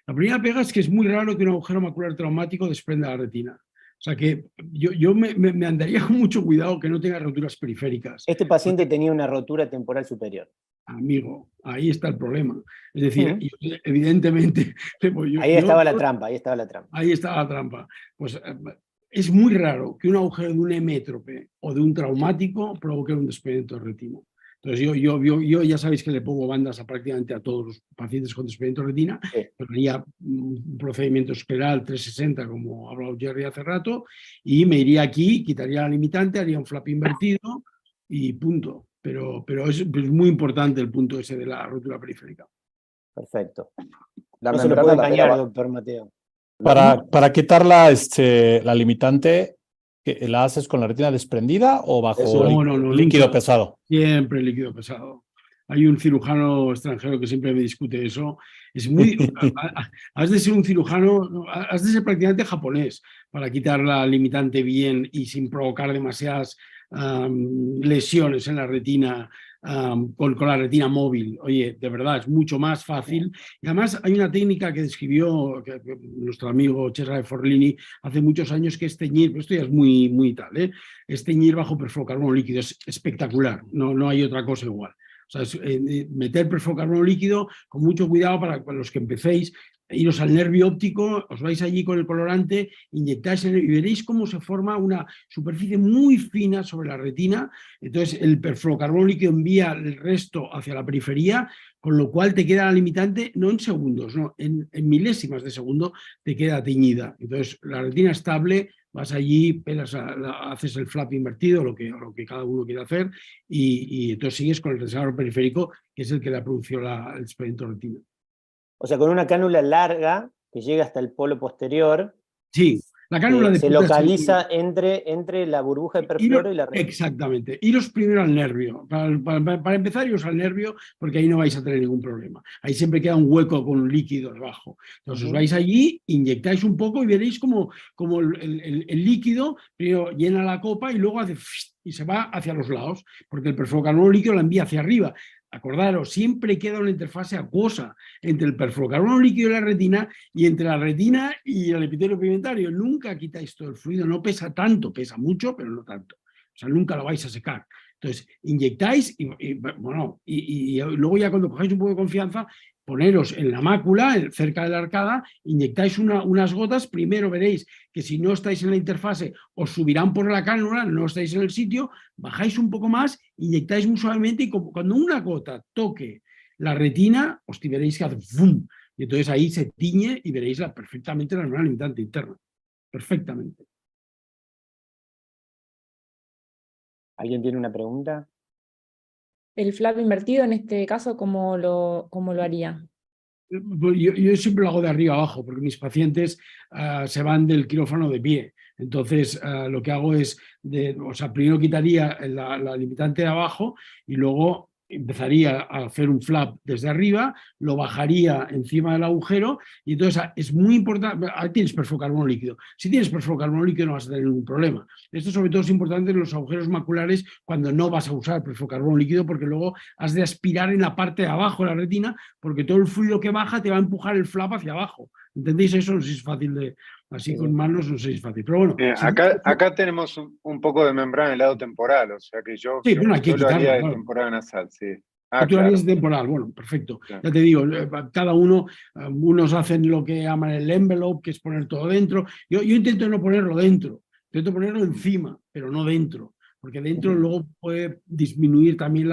La primera pega es que es muy raro que un agujero macular traumático desprenda la retina. O sea que yo me andaría con mucho cuidado que no tenga roturas periféricas. Este paciente tenía una rotura temporal superior. Amigo, ahí está el problema. Es decir, evidentemente... Ahí estaba la trampa. Ahí estaba la trampa. Pues es muy raro que un agujero de un hemétrope o de un traumático provoque un desprendimiento de retina. Entonces yo ya sabéis que le pongo bandas prácticamente a todos los pacientes con desprendimiento de retina, pero haría un procedimiento escleral 360, como ha hablado Jerry hace rato, y me iría aquí, quitaría la limitante, haría un flap invertido y punto. Pero es muy importante el punto ese de la rotura periférica. Perfecto. La No se lo membrana puede la engañar, pegaba- doctor Mateo. Para quitar la limitante, ¿la haces con la retina desprendida o bajo Eso- No, líquido nunca. pesado? Siempre líquido pesado. Hay un cirujano extranjero que siempre me discute eso. Es muy. Has de ser un cirujano, no, has de ser prácticamente japonés para quitar la limitante bien y sin provocar demasiadas lesiones en la retina con la retina móvil. Oye, de verdad, es mucho más fácil. Y además hay una técnica que describió que nuestro amigo Cesare Forlini hace muchos años, que es teñir, pero esto ya es muy tal, ¿eh? Es teñir bajo perfluorocarbono líquido. Es espectacular, no hay otra cosa igual. O sea, meter perfluorocarbono líquido con mucho cuidado para los que empecéis, iros al nervio óptico, os vais allí con el colorante, inyectáis y veréis cómo se forma una superficie muy fina sobre la retina. Entonces el perfluorocarbono líquido envía el resto hacia la periferia, con lo cual te queda la limitante no en segundos, no, en milésimas de segundo te queda teñida. Entonces la retina estable, vas allí, pelas haces el flap invertido, lo que cada uno quiere hacer, y entonces sigues con el reservador periférico, que es el que le produció el expediente retina. O sea, con una cánula larga que llega hasta el polo posterior, Sí, la cánula de se punta localiza entre la burbuja de perfluoro y la retina. Exactamente. Iros primero al nervio. Para empezar, iros al nervio, porque ahí no vais a tener ningún problema. Ahí siempre queda un hueco con un líquido debajo. Entonces os vais allí, inyectáis un poco y veréis como el líquido primero llena la copa y luego hace y se va hacia los lados, porque el perfluorocarbono líquido la envía hacia arriba. Acordaros, siempre queda una interfase acuosa entre el perfluorocarbono líquido y la retina, y entre la retina y el epitelio pigmentario. Nunca quitáis todo el fluido, no pesa tanto, pesa mucho, pero no tanto. O sea, nunca lo vais a secar. Entonces, inyectáis y luego ya cuando cogáis un poco de confianza, poneros en la mácula, cerca de la arcada, inyectáis unas gotas. Primero veréis que si no estáis en la interfase, os subirán por la cánula, no estáis en el sitio, bajáis un poco más, inyectáis muy suavemente y cuando una gota toque la retina, os veréis que hace ¡fum! Y entonces ahí se tiñe y veréis perfectamente la neurona limitante interna. Perfectamente. ¿Alguien tiene una pregunta? El flap invertido en este caso, ¿cómo lo haría? Yo siempre lo hago de arriba abajo, porque mis pacientes se van del quirófano de pie. Entonces, lo que hago es, primero quitaría la limitante de abajo y luego empezaría a hacer un flap desde arriba, lo bajaría encima del agujero y entonces es muy importante. Ahí tienes perfluorocarbono líquido. Si tienes perfluorocarbono líquido no vas a tener ningún problema. Esto sobre todo es importante en los agujeros maculares cuando no vas a usar perfluorocarbono líquido, porque luego has de aspirar en la parte de abajo de la retina, porque todo el fluido que baja te va a empujar el flap hacia abajo. ¿Entendéis eso? No sé si es fácil de... Así con manos no sé si es fácil. Pero bueno... Acá tenemos un poco de membrana del lado temporal, o sea que yo hay que lo haría quitarlo, de claro. temporal nasal, sí. Tú lo harías temporal, bueno, perfecto. Claro. Ya te digo, cada uno, unos hacen lo que llaman el envelope, que es poner todo dentro. Yo intento no ponerlo dentro, intento ponerlo encima, pero no dentro, porque dentro luego puede disminuir también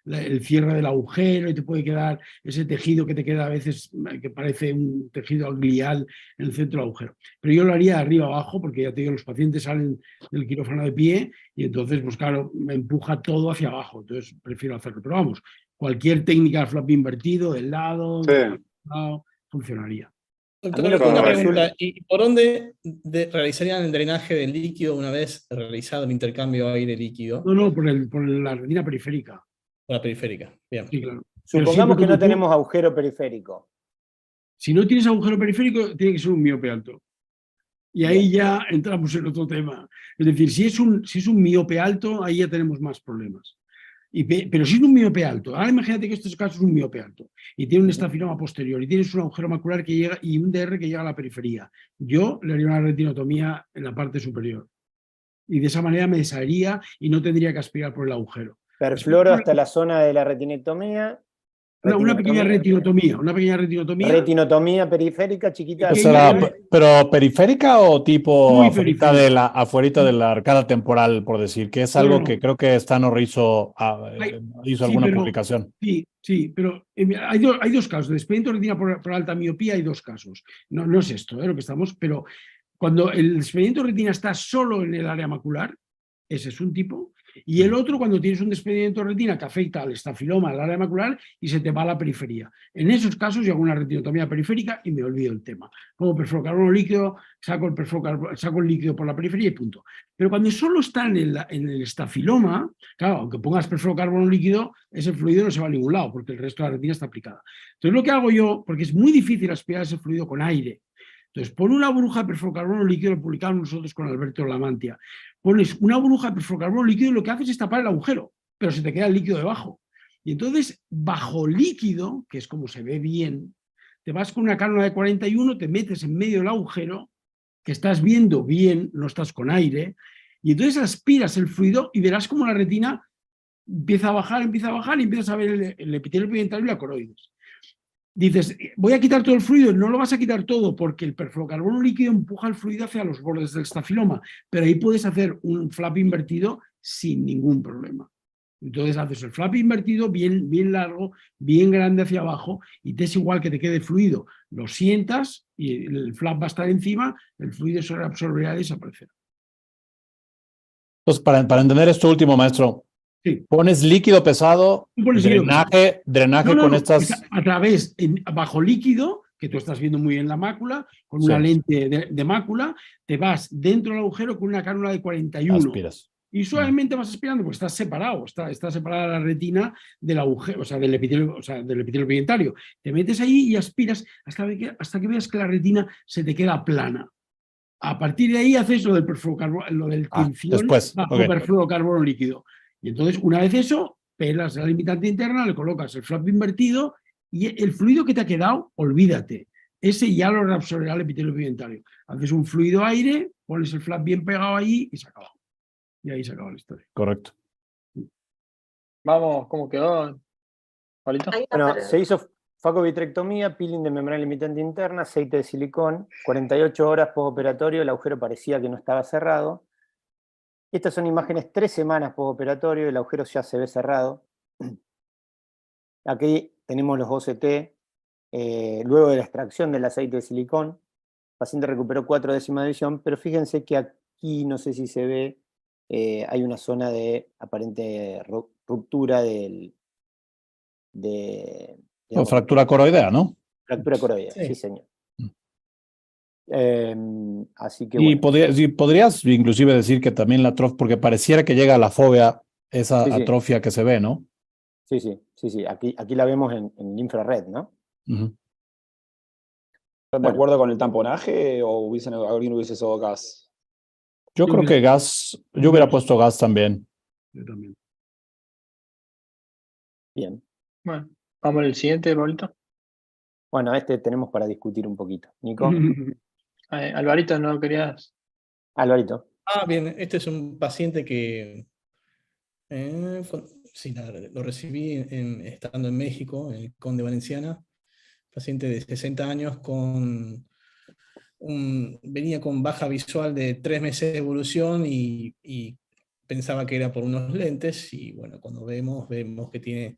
el cierre del agujero y te puede quedar ese tejido que te queda a veces que parece un tejido glial en el centro del agujero. Pero yo lo haría de arriba abajo, porque ya te digo, los pacientes salen del quirófano de pie y entonces, pues claro, me empuja todo hacia abajo, entonces prefiero hacerlo. Pero vamos, cualquier técnica de flap invertido, del lado, funcionaría. Doctor, una pregunta, ¿y por dónde realizarían el drenaje del líquido una vez realizado el intercambio aire-líquido? No, por la retina periférica. Por la periférica, bien. Sí, claro. Supongamos que no tenemos agujero periférico. Si no tienes agujero periférico, tiene que ser un miope alto. Y ahí ya entramos en otro tema. Es decir, si es un miope alto, ahí ya tenemos más problemas. Pero si es un miope alto, ahora imagínate que este caso es un miope alto y tiene un estafinoma posterior y tienes un agujero macular que llega y un DR que llega a la periferia. Yo le haría una retinotomía en la parte superior. Y de esa manera me desharía y no tendría que aspirar por el agujero. Perfluoro hasta la zona de la retinectomía. Una pequeña retinotomía. Retinotomía periférica chiquita. ¿Pero periférica o tipo afuerita periférica de la arcada temporal, por decir? Que es algo que creo que Stano hizo alguna publicación. Sí, pero hay dos casos. De expediente de retina por alta miopía hay dos casos. No es esto lo que estamos, pero cuando el expediente de retina está solo en el área macular, ese es un tipo. Y el otro cuando tienes un desprendimiento de retina que afecta al estafiloma, al área macular, y se te va a la periferia. En esos casos yo hago una retinotomía periférica y me olvido el tema. Pongo perfluorocarbono líquido, saco el líquido por la periferia y punto. Pero cuando solo está en el estafiloma, claro, aunque pongas perfluorocarbono líquido, ese fluido no se va a ningún lado porque el resto de la retina está aplicada. Entonces lo que hago yo, porque es muy difícil aspirar ese fluido con aire, entonces pon una burbuja de perfluorocarbono líquido, lo publicamos nosotros con Alberto Lamantia. Pones una burbuja de perfluorocarbono líquido y lo que haces es tapar el agujero, pero se te queda el líquido debajo. Y entonces, bajo líquido, que es como se ve bien, te vas con una cánula de 41, te metes en medio del agujero, que estás viendo bien, no estás con aire, y entonces aspiras el fluido y verás como la retina empieza a bajar y empiezas a ver el epitelio pigmentario y la coroides. Dices, voy a quitar todo el fluido, no lo vas a quitar todo porque el perfluorocarbono líquido empuja el fluido hacia los bordes del estafiloma, pero ahí puedes hacer un flap invertido sin ningún problema. Entonces haces el flap invertido bien, bien largo, bien grande hacia abajo y te es igual que te quede fluido. Lo sientas y el flap va a estar encima, el fluido se absorberá y desaparecerá. Entonces, para entender esto último, maestro, Sí. pones líquido pesado, drenaje No, con estas... a través, bajo líquido, que tú estás viendo muy bien la mácula, con una Sí. lente de mácula, te vas dentro del agujero con una cánula de 41. Aspiras. Y suavemente vas aspirando, porque estás separado, está separada la retina del agujero, o sea, del epitelio pigmentario. Te metes ahí y aspiras hasta que veas que la retina se te queda plana. A partir de ahí haces lo del perfluorocarbono, lo del tinción después, bajo ok. perfluorocarbono líquido. Y entonces, una vez eso, pelas la limitante interna, le colocas el flap invertido y el fluido que te ha quedado, olvídate. Ese ya lo reabsorberá el epitelio pigmentario. Haces un fluido aire, pones el flap bien pegado ahí y se acaba. Y ahí se acaba la historia. Correcto. Vamos, ¿cómo quedó, Pablito? Bueno, se hizo facovitrectomía, peeling de membrana limitante interna, aceite de silicón, 48 horas postoperatorio, el agujero parecía que no estaba cerrado. Estas son imágenes 3 semanas postoperatorio, el agujero ya se ve cerrado. Aquí tenemos los OCT, luego de la extracción del aceite de silicón. El paciente recuperó 4 décimas de visión, pero fíjense que aquí, no sé si se ve, hay una zona de aparente ruptura Fractura coroidea, ¿no? Fractura coroidea, Sí. sí señor. Así que Y bueno. podrías inclusive decir que también la atrofia, porque pareciera que llega a la fobia, esa Sí, sí. atrofia que se ve, ¿no? Sí. Aquí la vemos en infrared, ¿no? Ujú. ¿Están de acuerdo con el tamponaje o alguien hubiese usado gas? Yo creo que gas, yo hubiera puesto gas también. Yo también. Bien. Bueno, vamos al siguiente, Pablito. Bueno, este tenemos para discutir un poquito. Nico, Alvarito, ¿no querías? Alvarito. Bien, este es un paciente que sí, lo recibí estando en México, en el Conde Valenciana, paciente de 60 años venía con baja visual de 3 meses de evolución y pensaba que era por unos lentes, y bueno, cuando vemos que tiene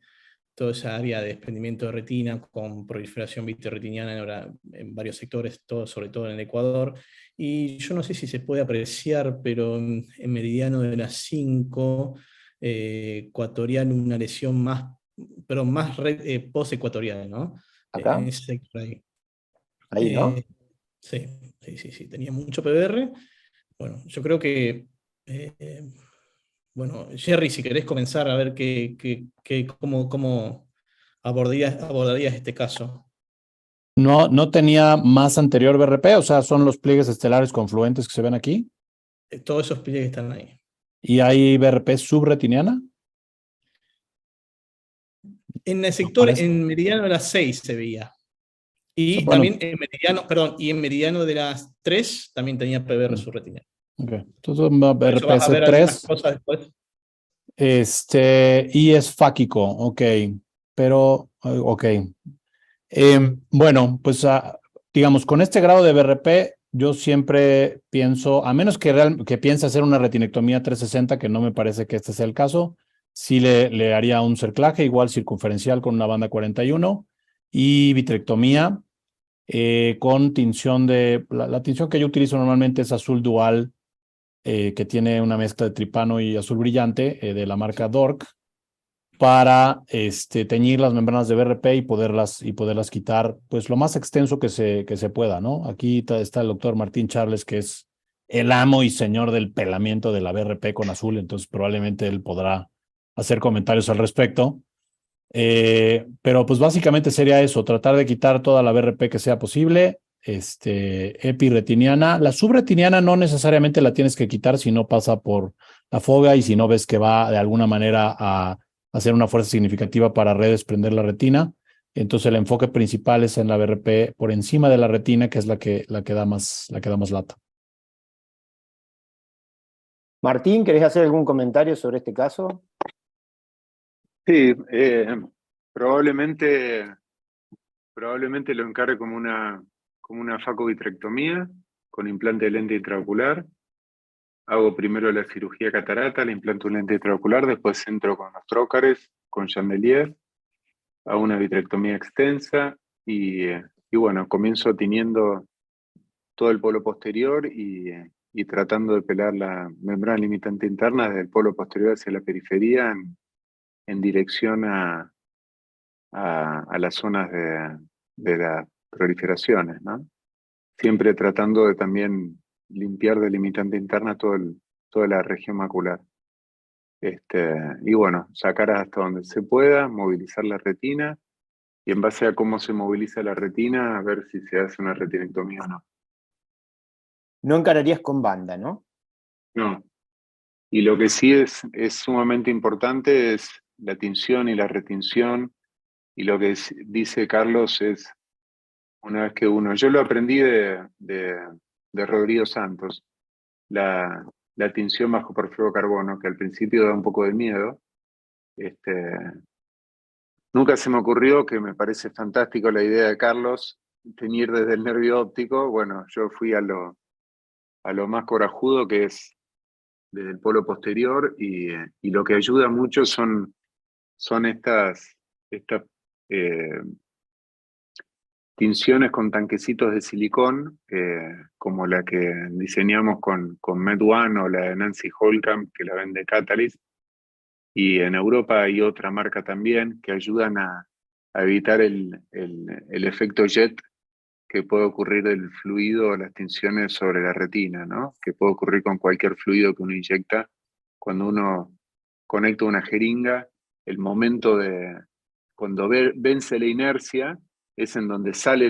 toda esa área de desprendimiento de retina con proliferación vitreoretiniana en varios sectores, sobre todo en el Ecuador. Y yo no sé si se puede apreciar, pero en meridiano de las 5, ecuatorial, una lesión más post-ecuatorial, ¿no? ¿Acá? En ese sector ahí. Ahí, ¿no? Sí, tenía mucho PBR. Bueno, yo creo que bueno, Jerry, si querés comenzar a ver cómo abordarías este caso. No tenía más anterior BRP, o sea, son los pliegues estelares confluentes que se ven aquí. Todos esos pliegues están ahí. ¿Y hay BRP subretiniana? En el sector, parece. en meridiano de las 6 se veía. Y Bueno. también en meridiano de las 3 también tenía PBR subretiniano. Ok, entonces BRP Vas a ver algunas C3. cosas después. Y es fáquico, ok, pero, ok. Bueno, pues digamos, con este grado de BRP, yo siempre pienso, a menos que piense hacer una retinectomía 360, que no me parece que este sea el caso, sí le haría un cerclaje, igual circunferencial con una banda 41, y vitrectomía con tinción la tinción que yo utilizo normalmente es azul dual que tiene una mezcla de tripano y azul brillante de la marca Dork, para teñir las membranas de BRP y poderlas quitar pues lo más extenso que se pueda, ¿no? Aquí está el doctor Martín Charles, que es el amo y señor del pelamiento de la BRP con azul, entonces probablemente él podrá hacer comentarios al respecto. Pero pues básicamente sería eso, tratar de quitar toda la BRP que sea posible, epiretiniana. La subretiniana no necesariamente la tienes que quitar si no pasa por la fobia y si no ves que va de alguna manera a hacer una fuerza significativa para redesprender la retina. Entonces el enfoque principal es en la BRP por encima de la retina, que es la que da más lata. Martín, ¿querés hacer algún comentario sobre este caso? Sí, probablemente lo encargue como una facovitrectomía con implante de lente intraocular. Hago primero la cirugía catarata, le implanto un lente intraocular, después entro con los trócares, con chandelier, hago una vitrectomía extensa y bueno, comienzo tiñendo todo el polo posterior y tratando de pelar la membrana limitante interna desde el polo posterior hacia la periferia en dirección a las zonas de las proliferaciones, ¿no? Siempre tratando de también limpiar de limitante interna toda la región macular. Y bueno, sacar hasta donde se pueda, movilizar la retina, y en base a cómo se moviliza la retina, a ver si se hace una retinectomía o no. No encararías con banda, ¿no? No. Y lo que sí es sumamente importante es la tinción y la retinción, y lo que dice Carlos es, una vez que yo lo aprendí de Rodrigo Santos, la tinción bajo perfluorocarbono, que al principio da un poco de miedo. Nunca se me ocurrió, que me parece fantástico la idea de Carlos, teñir desde el nervio óptico. Bueno, yo fui a lo más corajudo, que es desde el polo posterior, y lo que ayuda mucho son estas tinciones con tanquecitos de silicón, como la que diseñamos con Med1 o la de Nancy Holcamp, que la vende Catalyst. Y en Europa hay otra marca también que ayudan a evitar el efecto jet que puede ocurrir del fluido o las tinciones sobre la retina, ¿no? Que puede ocurrir con cualquier fluido que uno inyecta. Cuando uno conecta una jeringa, el momento cuando vence la inercia, es en donde sale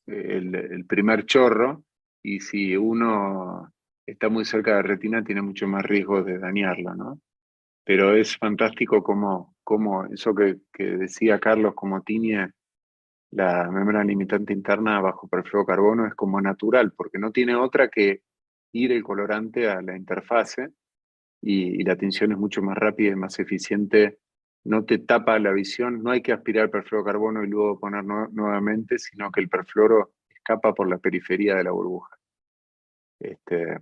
el primer chorro, y si uno está muy cerca de la retina tiene mucho más riesgo de dañarlo, ¿no? Pero es fantástico como eso que decía Carlos, como tiñe la membrana limitante interna bajo perfluorocarbono, es como natural, porque no tiene otra que ir el colorante a la interfase, y la tinción es mucho más rápida y más eficiente. No te tapa la visión, no hay que aspirar perfluorocarbono y luego poner nuevamente, sino que el perfluoro escapa por la periferia de la burbuja.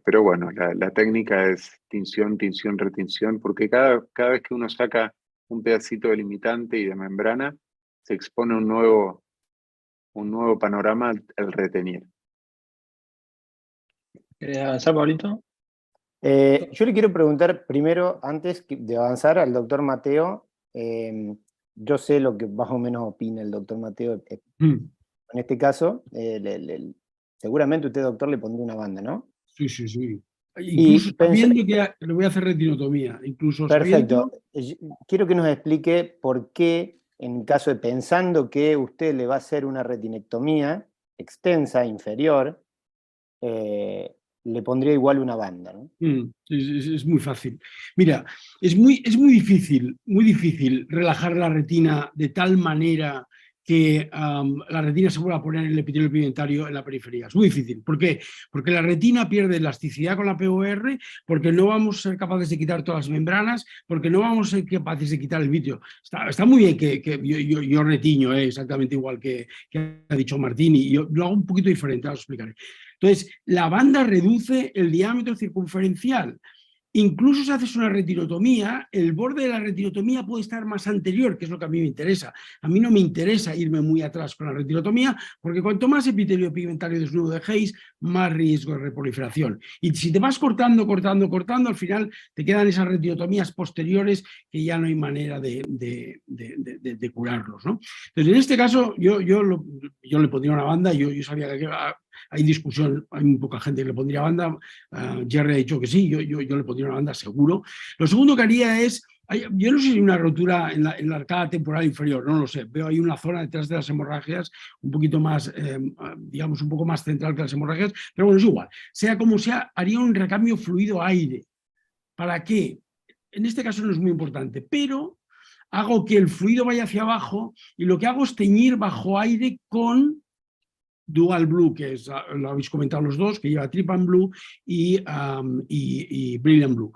Pero bueno, la técnica es tinción, tinción, retinción, porque cada vez que uno saca un pedacito de limitante y de membrana, se expone un nuevo panorama al retener. ¿Querés avanzar, Pablito? Yo le quiero preguntar primero, antes de avanzar, al doctor Mateo. Yo sé lo que más o menos opina el doctor Mateo. En este caso, seguramente usted, doctor, le pondría una banda, ¿no? Sí. Incluso sabiendo que le voy a hacer retinotomía. Perfecto. Quiero que nos explique por qué, en caso de pensando que usted le va a hacer una retinectomía extensa, inferior, le pondría igual una banda, ¿no? Es muy fácil. Mira, es muy difícil relajar la retina de tal manera que la retina se vuelva a poner en el epitelio pigmentario en la periferia. Es muy difícil. ¿Por qué? Porque la retina pierde elasticidad con la POR, porque no vamos a ser capaces de quitar todas las membranas, porque no vamos a ser capaces de quitar el vitrio. Está muy bien que yo retiño exactamente igual que ha dicho Martín, y yo lo hago un poquito diferente, ahora os explicaré. Entonces, la banda reduce el diámetro circunferencial, Incluso si haces una retinotomía, el borde de la retinotomía puede estar más anterior, que es lo que a mí me interesa. A mí no me interesa irme muy atrás con la retinotomía, porque cuanto más epitelio pigmentario desnudo dejéis, más riesgo de reproliferación. Y si te vas cortando, al final te quedan esas retinotomías posteriores que ya no hay manera de curarlos, ¿no? Entonces, en este caso, yo le pondría una banda, yo sabía que hay discusión, hay muy poca gente que le pondría banda. Jerry ha dicho que sí, yo le pondría una banda seguro. Lo segundo que haría es, yo no sé si hay una rotura en la arcada temporal inferior, no lo sé. Veo ahí una zona detrás de las hemorragias un poquito más, digamos, un poco más central que las hemorragias, pero bueno, es igual. Sea como sea, haría un recambio fluido-aire. ¿Para qué? En este caso no es muy importante, pero hago que el fluido vaya hacia abajo y lo que hago es teñir bajo aire con Dual Blue, que es, lo habéis comentado los dos, que lleva Trypan Blue y Brilliant Blue.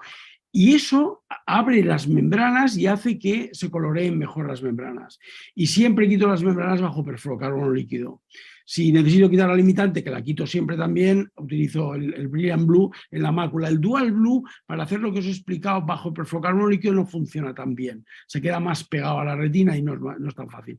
Y eso abre las membranas y hace que se coloreen mejor las membranas. Y siempre quito las membranas bajo perfluorocarbono líquido. Si necesito quitar la limitante, que la quito siempre también, utilizo el Brilliant Blue en la mácula. El Dual Blue, para hacer lo que os he explicado, bajo perfluorocarbono líquido no funciona tan bien. Se queda más pegado a la retina y no es tan fácil.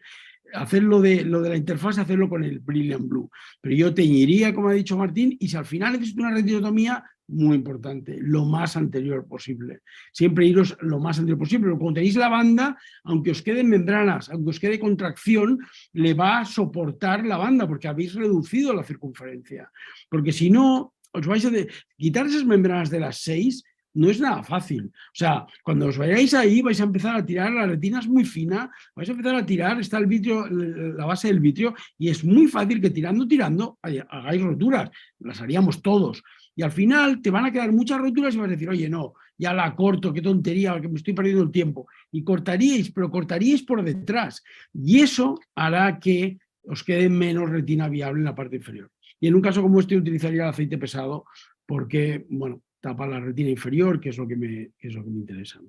Hacerlo de la interfaz, hacerlo con el Brilliant Blue. Pero yo teñiría, como ha dicho Martín, y si al final necesito una retinotomía, muy importante, lo más anterior posible. Siempre iros lo más anterior posible. Pero cuando tenéis la banda, aunque os queden membranas, aunque os quede contracción, le va a soportar la banda porque habéis reducido la circunferencia. Porque si no, os vais a quitar esas membranas de las 6. No es nada fácil. O sea, cuando os vayáis ahí vais a empezar a tirar, la retina es muy fina, vais a empezar a tirar, está el vitrio, la base del vitrio, y es muy fácil que tirando, hagáis roturas. Las haríamos todos. Y al final te van a quedar muchas roturas y vas a decir, oye, no, ya la corto, qué tontería, que me estoy perdiendo el tiempo. Y cortaríais, pero cortaríais por detrás. Y eso hará que os quede menos retina viable en la parte inferior. Y en un caso como este utilizaría el aceite pesado porque, bueno, tapa la retina inferior, que es lo que me interesa.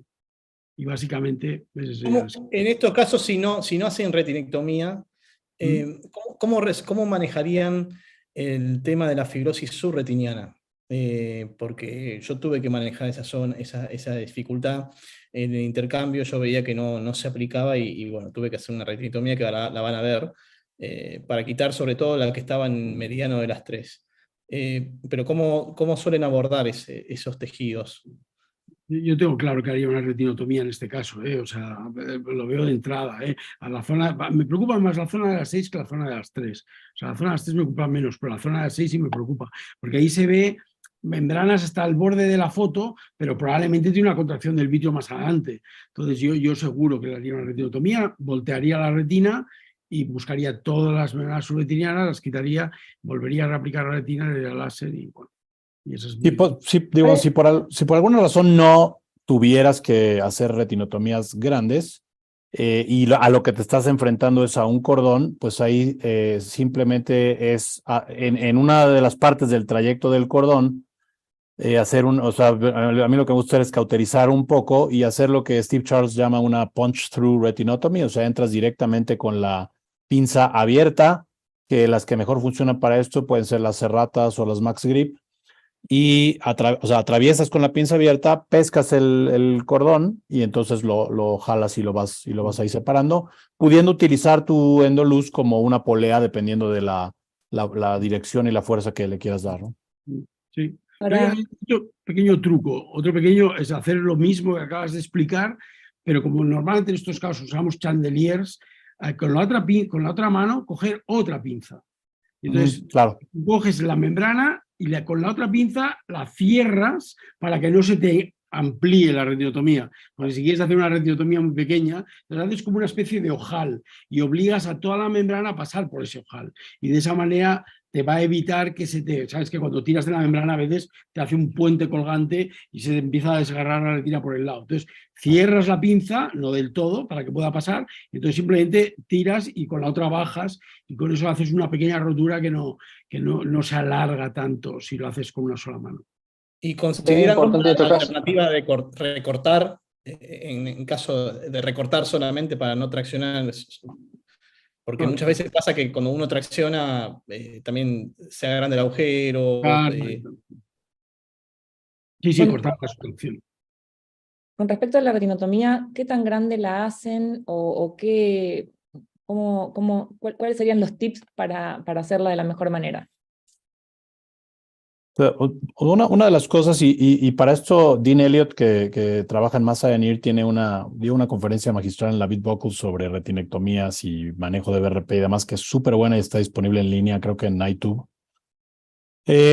Y básicamente... En estos casos, si no hacen retinectomía, ¿cómo manejarían el tema de la fibrosis subretiniana? Porque yo tuve que manejar esa dificultad en el intercambio, yo veía que no se aplicaba y bueno, tuve que hacer una retinectomía que la van a ver, para quitar sobre todo la que estaba en mediano de las 3. Pero ¿cómo suelen abordar esos tejidos? Yo tengo claro que haría una retinotomía en este caso, o sea, lo veo de entrada. A la zona, me preocupa más la zona de las 6 que la zona de las 3. O sea, la zona de las 3 me preocupa menos, pero la zona de las 6 sí me preocupa, porque ahí se ve membranas hasta el borde de la foto, pero probablemente tiene una contracción del vitrio más adelante. Entonces yo seguro que le haría una retinotomía, voltearía la retina y buscaría todas las membranas subretinianas, las quitaría, volvería a reaplicar la retina, le daría láser y bueno. Y eso es si por alguna razón no tuvieras que hacer retinotomías grandes y a lo que te estás enfrentando es a un cordón, pues ahí simplemente es en una de las partes del trayecto del cordón o sea, a mí lo que me gusta es cauterizar un poco y hacer lo que Steve Charles llama una punch-through retinotomy, o sea, entras directamente con la pinza abierta, que las que mejor funcionan para esto pueden ser las Serratas o las Max Grip, y o sea, atraviesas con la pinza abierta, pescas el cordón y entonces lo jalas y lo vas ahí separando, pudiendo utilizar tu endoluz como una polea dependiendo de la dirección y la fuerza que le quieras dar, ¿no? Sí. Hay otro pequeño truco, otro pequeño es hacer lo mismo que acabas de explicar, pero como normalmente en estos casos usamos chandeliers, con la otra mano coger otra pinza. Entonces, claro, coges la membrana y con la otra pinza la cierras para que no se te amplíe la retinotomía. Porque si quieres hacer una retinotomía muy pequeña, la haces como una especie de ojal y obligas a toda la membrana a pasar por ese ojal. Y de esa manera te va a evitar que sabes que cuando tiras de la membrana a veces te hace un puente colgante y se te empieza a desgarrar la retina por el lado. Entonces cierras la pinza, no del todo, para que pueda pasar, y entonces simplemente tiras y con la otra bajas y con eso haces una pequeña rotura que no se alarga tanto si lo haces con una sola mano. ¿Y consideran una alternativa de recortar, en caso de recortar solamente para no traccionar? Porque muchas veces pasa que cuando uno tracciona también se agranda el agujero. Sí, sí, Con, cortar la sustracción. con respecto a la retinotomía, ¿qué tan grande la hacen o qué, cuáles serían los tips para hacerla de la mejor manera? Una de las cosas, y para esto Dean Elliott, que trabaja en Massa Yanir, dio una conferencia magistral en la Bitbuckle sobre retinectomías y manejo de BRP y demás, que es súper buena y está disponible en línea, creo que en iTunes.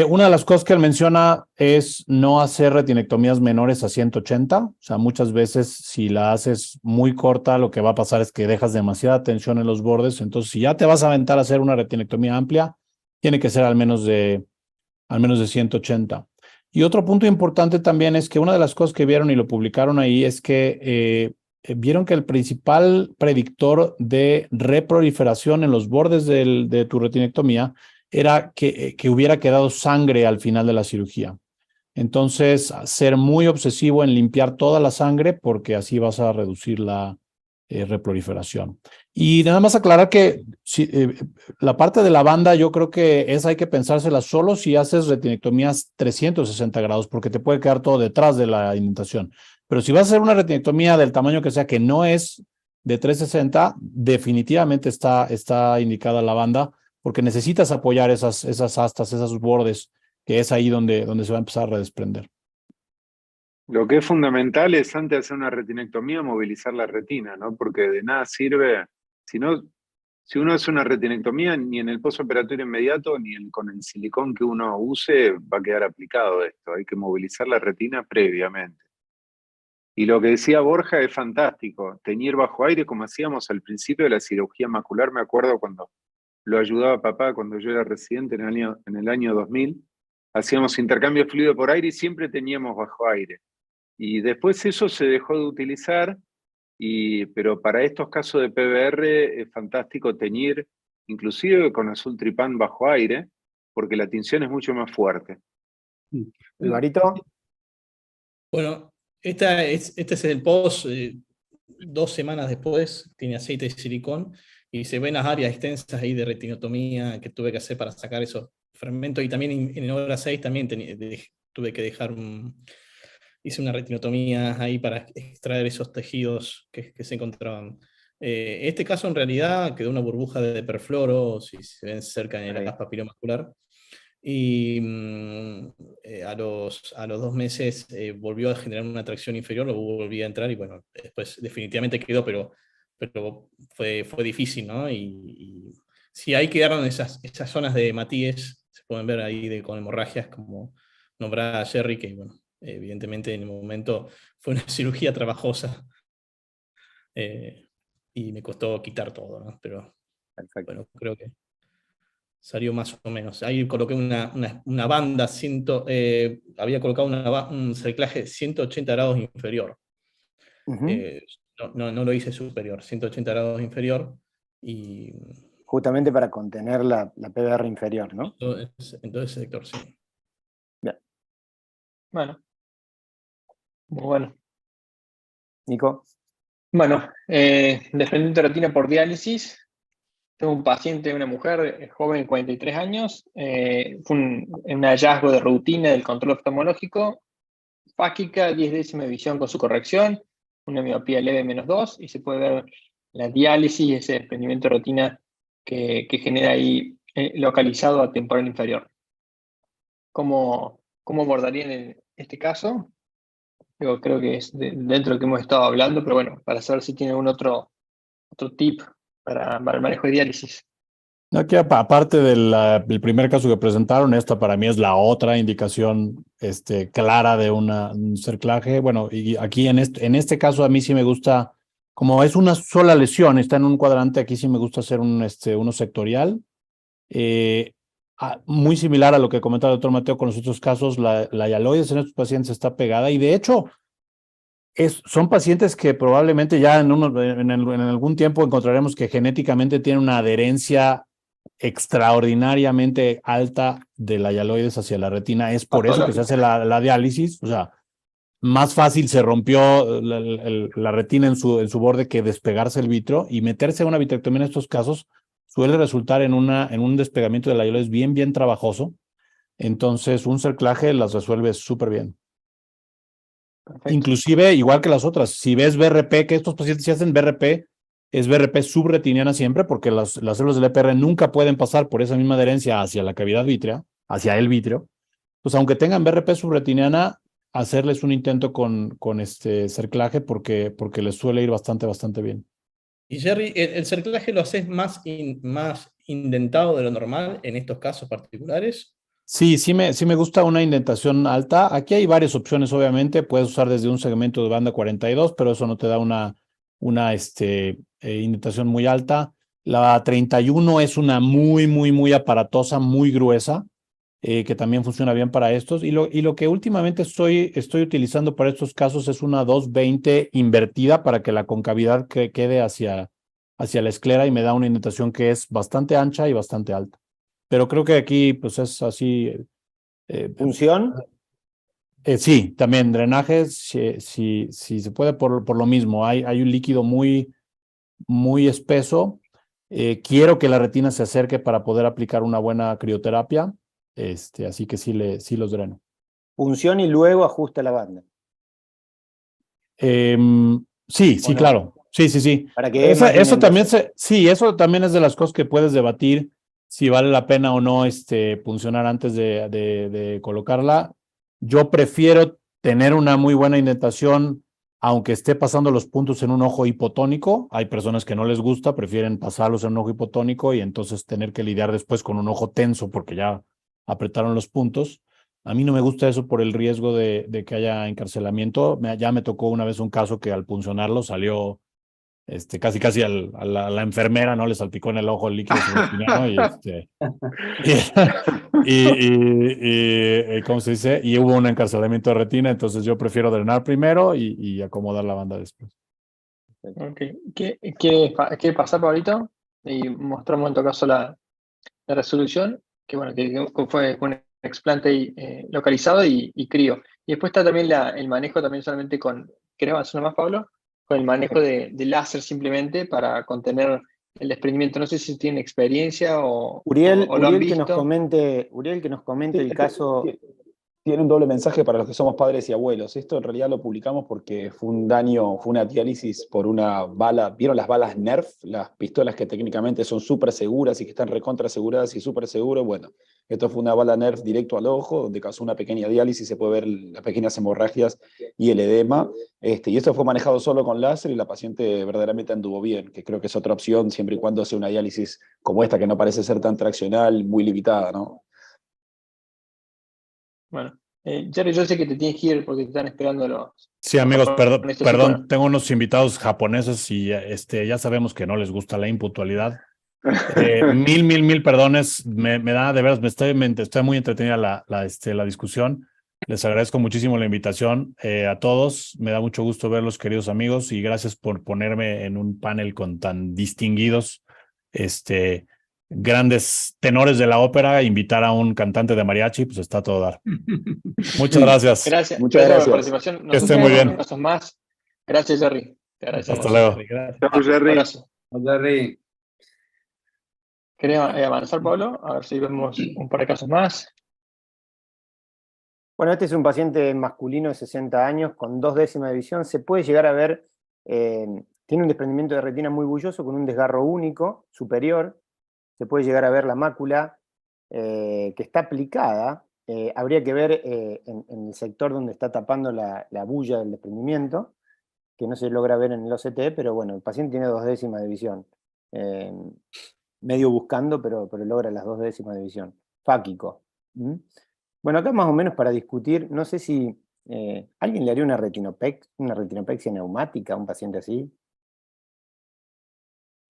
Una de las cosas que él menciona es no hacer retinectomías menores a 180. O sea, muchas veces si la haces muy corta, lo que va a pasar es que dejas demasiada tensión en los bordes. Entonces, si ya te vas a aventar a hacer una retinectomía amplia, tiene que ser al menos de 180. Y otro punto importante también es que una de las cosas que vieron y lo publicaron ahí es que vieron que el principal predictor de reproliferación en los bordes de tu retinectomía era que hubiera quedado sangre al final de la cirugía. Entonces, ser muy obsesivo en limpiar toda la sangre porque así vas a reducir la reproliferación. Y nada más aclarar que la parte de la banda yo creo que hay que pensársela solo si haces retinectomías 360 grados porque te puede quedar todo detrás de la indentación. Pero si vas a hacer una retinectomía del tamaño que sea que no es de 360, definitivamente está indicada la banda porque necesitas apoyar esas astas, esos bordes, que es ahí donde se va a empezar a redesprender. Lo que es fundamental es antes de hacer una retinectomía movilizar la retina, ¿no? Porque de nada sirve, si uno hace una retinectomía, ni en el postoperatorio inmediato, ni con el silicón que uno use va a quedar aplicado esto. Hay que movilizar la retina previamente. Y lo que decía Borja es fantástico, teñir bajo aire como hacíamos al principio de la cirugía macular, me acuerdo cuando lo ayudaba papá cuando yo era residente en el año 2000, hacíamos intercambio de fluido por aire y siempre teníamos bajo aire. Y después eso se dejó de utilizar, pero para estos casos de PBR es fantástico teñir, inclusive con azul tripán bajo aire, porque la tinción es mucho más fuerte. Alvarito. Bueno, este es el post, 2 semanas después, tiene aceite de silicón y se ven las áreas extensas ahí de retinotomía que tuve que hacer para sacar esos fragmentos. Y también en hora 6 también tuve que dejar hice una retinotomía ahí para extraer esos tejidos que se encontraban. Este caso en realidad quedó una burbuja de perfluoro, si se ven cerca en el gas papilomascular. Y a los 2 meses volvió a generar una tracción inferior, lo volví a entrar y bueno, después definitivamente quedó, pero fue difícil, ¿no? Y sí, ahí quedaron esas zonas de Matías, se pueden ver ahí con hemorragias, como nombraba Jerry, que bueno, evidentemente en el momento fue una cirugía trabajosa y me costó quitar todo, ¿no? Pero bueno, creo que salió más o menos. Ahí coloqué una banda, había colocado un cerclaje 180 grados inferior. No lo hice superior, 180 grados inferior. Y justamente para contener la PBR inferior, ¿no? En todo ese sector, sí. Bien. Bueno. Muy bueno. Nico. Bueno, desprendimiento de retina por diálisis. Tengo un paciente, una mujer joven, 43 años. Fue un hallazgo de rutina del control oftalmológico. Fáquica, 10 décimas de visión con su corrección. Una miopía leve -2. Y se puede ver la diálisis, ese desprendimiento de retina que genera ahí localizado a temporal inferior. ¿Cómo abordarían en este caso? Yo creo que es dentro de lo que hemos estado hablando, pero bueno, para saber si tiene algún otro tip para el manejo de diálisis. Aquí, aparte del primer caso que presentaron, esta para mí es la otra indicación clara de un cerclaje. Bueno, y aquí en este caso a mí sí me gusta, como es una sola lesión, está en un cuadrante, aquí sí me gusta hacer uno sectorial. Muy similar a lo que comentaba el doctor Mateo con los otros casos, la hialoides en estos pacientes está pegada y de hecho son pacientes que probablemente ya en algún tiempo encontraremos que genéticamente tienen una adherencia extraordinariamente alta de la hialoides hacia la retina. Es por eso que se hace la diálisis. O sea, más fácil se rompió la retina en su borde que despegarse el vitro, y meterse a una vitrectomía en estos casos suele resultar en un despegamiento de la hialoides bien trabajoso. Entonces, un cerclaje las resuelve súper bien. Perfecto. Inclusive, igual que las otras, si ves BRP, que estos pacientes si hacen BRP, es BRP subretiniana siempre, porque las células del EPR nunca pueden pasar por esa misma adherencia hacia la cavidad vítrea, hacia el vítreo. Pues aunque tengan BRP subretiniana, hacerles un intento con cerclaje porque les suele ir bastante bien. Y Jerry, ¿el cerclaje lo haces más indentado de lo normal en estos casos particulares? Sí me gusta una indentación alta. Aquí hay varias opciones, obviamente. Puedes usar desde un segmento de banda 42, pero eso no te da una indentación muy alta. La 31 es una muy aparatosa, muy gruesa, que también funciona bien para estos. Y lo que últimamente estoy utilizando para estos casos es una 220 invertida para que la concavidad quede hacia la esclera y me da una indentación que es bastante ancha y bastante alta. Pero creo que aquí pues es así. ¿Función? Sí, también drenaje, si se puede por lo mismo. Hay un líquido muy espeso. Quiero que la retina se acerque para poder aplicar una buena crioterapia. Así que sí los dreno. Función y luego ajusta la banda. Sí, ¿O no? claro. Sí. Para que Eso también eso también es de las cosas que puedes debatir si vale la pena o no funcionar antes de colocarla. Yo prefiero tener una muy buena indentación, aunque esté pasando los puntos en un ojo hipotónico. Hay personas que no les gusta, prefieren pasarlos en un ojo hipotónico y entonces tener que lidiar después con un ojo tenso porque ya apretaron los puntos. A mí no me gusta eso por el riesgo de que haya encarcelamiento. Ya me tocó una vez un caso que al puncionarlo salió casi a la enfermera, ¿no? Le salpicó en el ojo el líquido subretiniano y ¿cómo se dice? Y hubo un encarcelamiento de retina, entonces yo prefiero drenar primero y acomodar la banda después. Okay. ¿Qué pasa, Pablito? Y mostramos en todo caso la resolución, que bueno, que fue un explante localizado y crío. Y después está también el manejo también solamente ¿querés avanzar más, Pablo? Con el manejo de láser simplemente para contener el desprendimiento. No sé si tienen experiencia o lo han visto. Uriel, que nos comente el caso. Tiene un doble mensaje para los que somos padres y abuelos. Esto en realidad lo publicamos porque fue una diálisis por una bala. ¿Vieron las balas Nerf? Las pistolas que técnicamente son súper seguras y que están recontra aseguradas y súper seguras. Bueno, esto fue una bala Nerf directo al ojo, donde causó una pequeña diálisis, se puede ver las pequeñas hemorragias y el edema. Y esto fue manejado solo con láser y la paciente verdaderamente anduvo bien, que creo que es otra opción siempre y cuando sea una diálisis como esta, que no parece ser tan traccional, muy limitada, ¿no? Bueno, Jerry, yo sé que te tienes que ir porque te están esperando los... Sí, amigos, perdón, bueno. tengo unos invitados japoneses y ya sabemos que no les gusta la impuntualidad. Mil perdones, me da, de veras, estoy muy entretenida la discusión. Les agradezco muchísimo la invitación a todos. Me da mucho gusto verlos, queridos amigos, y gracias por ponerme en un panel con tan distinguidos grandes tenores de la ópera. Invitar a un cantante de mariachi, pues está a todo dar. Muchas gracias. Gracias. Muchas Gracias por la gracias. participación. Que estén muy bien. Casos más. Gracias, Jerry. Te agradecemos. Hasta luego. Chao, Jerry. Abrazo. Jerry. ¿Querés avanzar, Pablo? A ver si vemos un par de casos más. Bueno, este es un paciente masculino de 60 años con 2 décimas de visión. Se puede llegar a ver, tiene un desprendimiento de retina muy bulloso con un desgarro único superior. Se puede llegar a ver la mácula que está aplicada. Habría que ver en el sector donde está tapando la bulla del desprendimiento, que no se logra ver en el OCT, pero bueno, el paciente tiene 2 décimas de visión. Medio buscando, pero logra las 2 décimas de visión. Fáquico. Bueno, acá más o menos para discutir, no sé si alguien le haría una retinopexia neumática a un paciente así.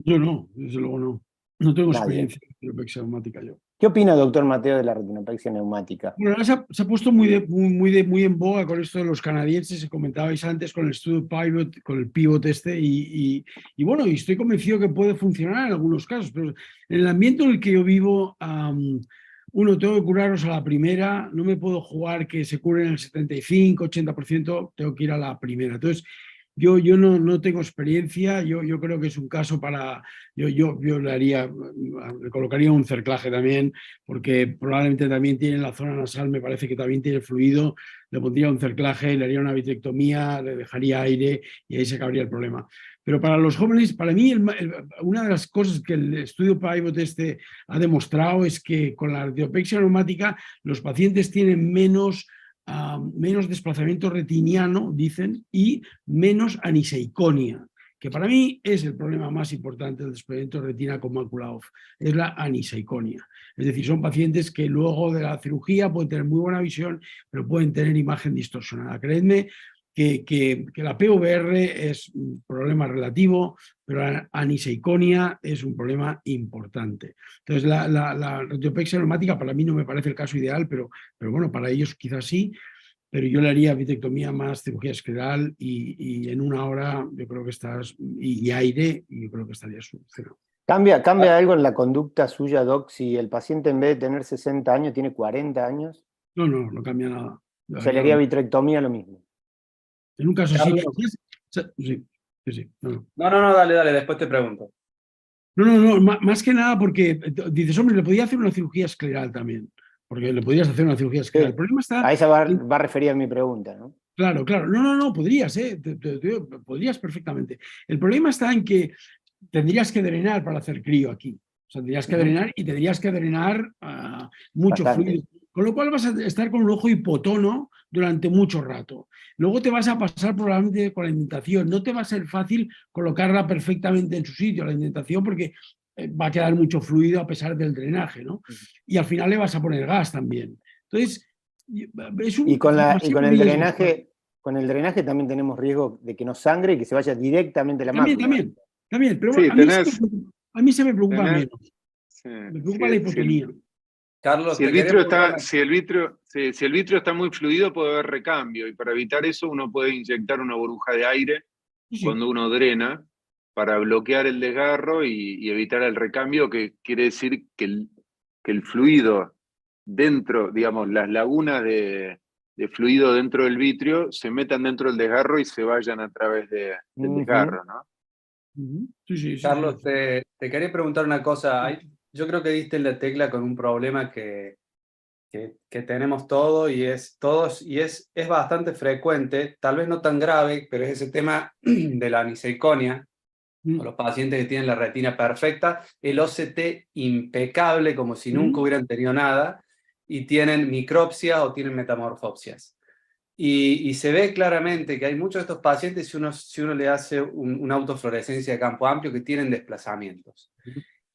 Yo no, desde luego no. No tengo Nadie. experiencia en retinopexia neumática yo. ¿Qué opina, doctor Mateo, de la retinopexia neumática? Bueno, ahora se ha puesto muy en boga con esto de los canadienses, que comentabais antes con el estudio Pivot, con el Pivot y bueno, y estoy convencido que puede funcionar en algunos casos, pero en el ambiente en el que yo vivo, tengo que curarlos a la primera, no me puedo jugar que se curen el 75, 80%, tengo que ir a la primera. Entonces, Yo no tengo experiencia, yo creo que es un caso para... Yo le colocaría un cerclaje también, porque probablemente también tiene la zona nasal, me parece que también tiene fluido, le pondría un cerclaje, le haría una vitrectomía, le dejaría aire y ahí se acabaría el problema. Pero para los jóvenes, para mí, una de las cosas que el estudio Pivot ha demostrado es que con la arteriopexia neumática los pacientes tienen menos desplazamiento retiniano, dicen, y menos aniseiconia, que para mí es el problema más importante del desplazamiento de retina con mácula off, es la aniseiconia. Es decir, son pacientes que luego de la cirugía pueden tener muy buena visión, pero pueden tener imagen distorsionada. Creedme que la PVR es un problema relativo, pero la aniseiconia es un problema importante. Entonces, la retiopexia neumática para mí no me parece el caso ideal, pero bueno, para ellos quizás sí, pero yo le haría vitrectomía más cirugía escleral y en 1 hora yo creo que estás, y aire, y yo creo que estaría solucionado. ¿Cambia algo en la conducta suya, Doc, si el paciente en vez de tener 60 años tiene 40 años? No cambia nada. Se le haría vitrectomía lo mismo. En un caso Carlos. sí. No. No, dale, después te pregunto. No, más que nada porque dices, hombre, le podía hacer una cirugía escleral también, porque le podrías hacer una cirugía escleral. Sí. El problema está... A esa va referida mi pregunta, ¿no? Claro. No, podrías, podrías perfectamente. El problema está en que tendrías que drenar para hacer crío aquí. O sea, tendrías que drenar y tendrías que drenar mucho Bastante. fluido. Con lo cual vas a estar con un ojo hipotono durante mucho rato. Luego te vas a pasar probablemente con la indentación. No te va a ser fácil colocarla perfectamente en su sitio, la indentación, porque va a quedar mucho fluido a pesar del drenaje, ¿no? Y al final le vas a poner gas también. Entonces, es un... Y con el drenaje... Con el drenaje también tenemos riesgo de que no sangre y que se vaya directamente a la mácula. También, pero Sí, a mí se me preocupa menos. Sí, Me preocupa la hipotonía. Carlos, si el vitrio está muy fluido, puede haber recambio, y para evitar eso uno puede inyectar una burbuja de aire cuando uno drena para bloquear el desgarro y evitar el recambio, que quiere decir que el fluido dentro, digamos, las lagunas de fluido dentro del vitrio se metan dentro del desgarro y se vayan a través del desgarro, ¿no? Carlos, te quería preguntar una cosa. Yo creo que diste en la tecla con un problema que tenemos todos y es bastante frecuente, tal vez no tan grave, pero es ese tema de la aniseiconia, o los pacientes que tienen la retina perfecta, el OCT impecable, como si nunca hubieran tenido nada, y tienen micropsias o tienen metamorfopsias. Y se ve claramente que hay muchos de estos pacientes, si uno le hace una autofluorescencia de campo amplio, que tienen desplazamientos.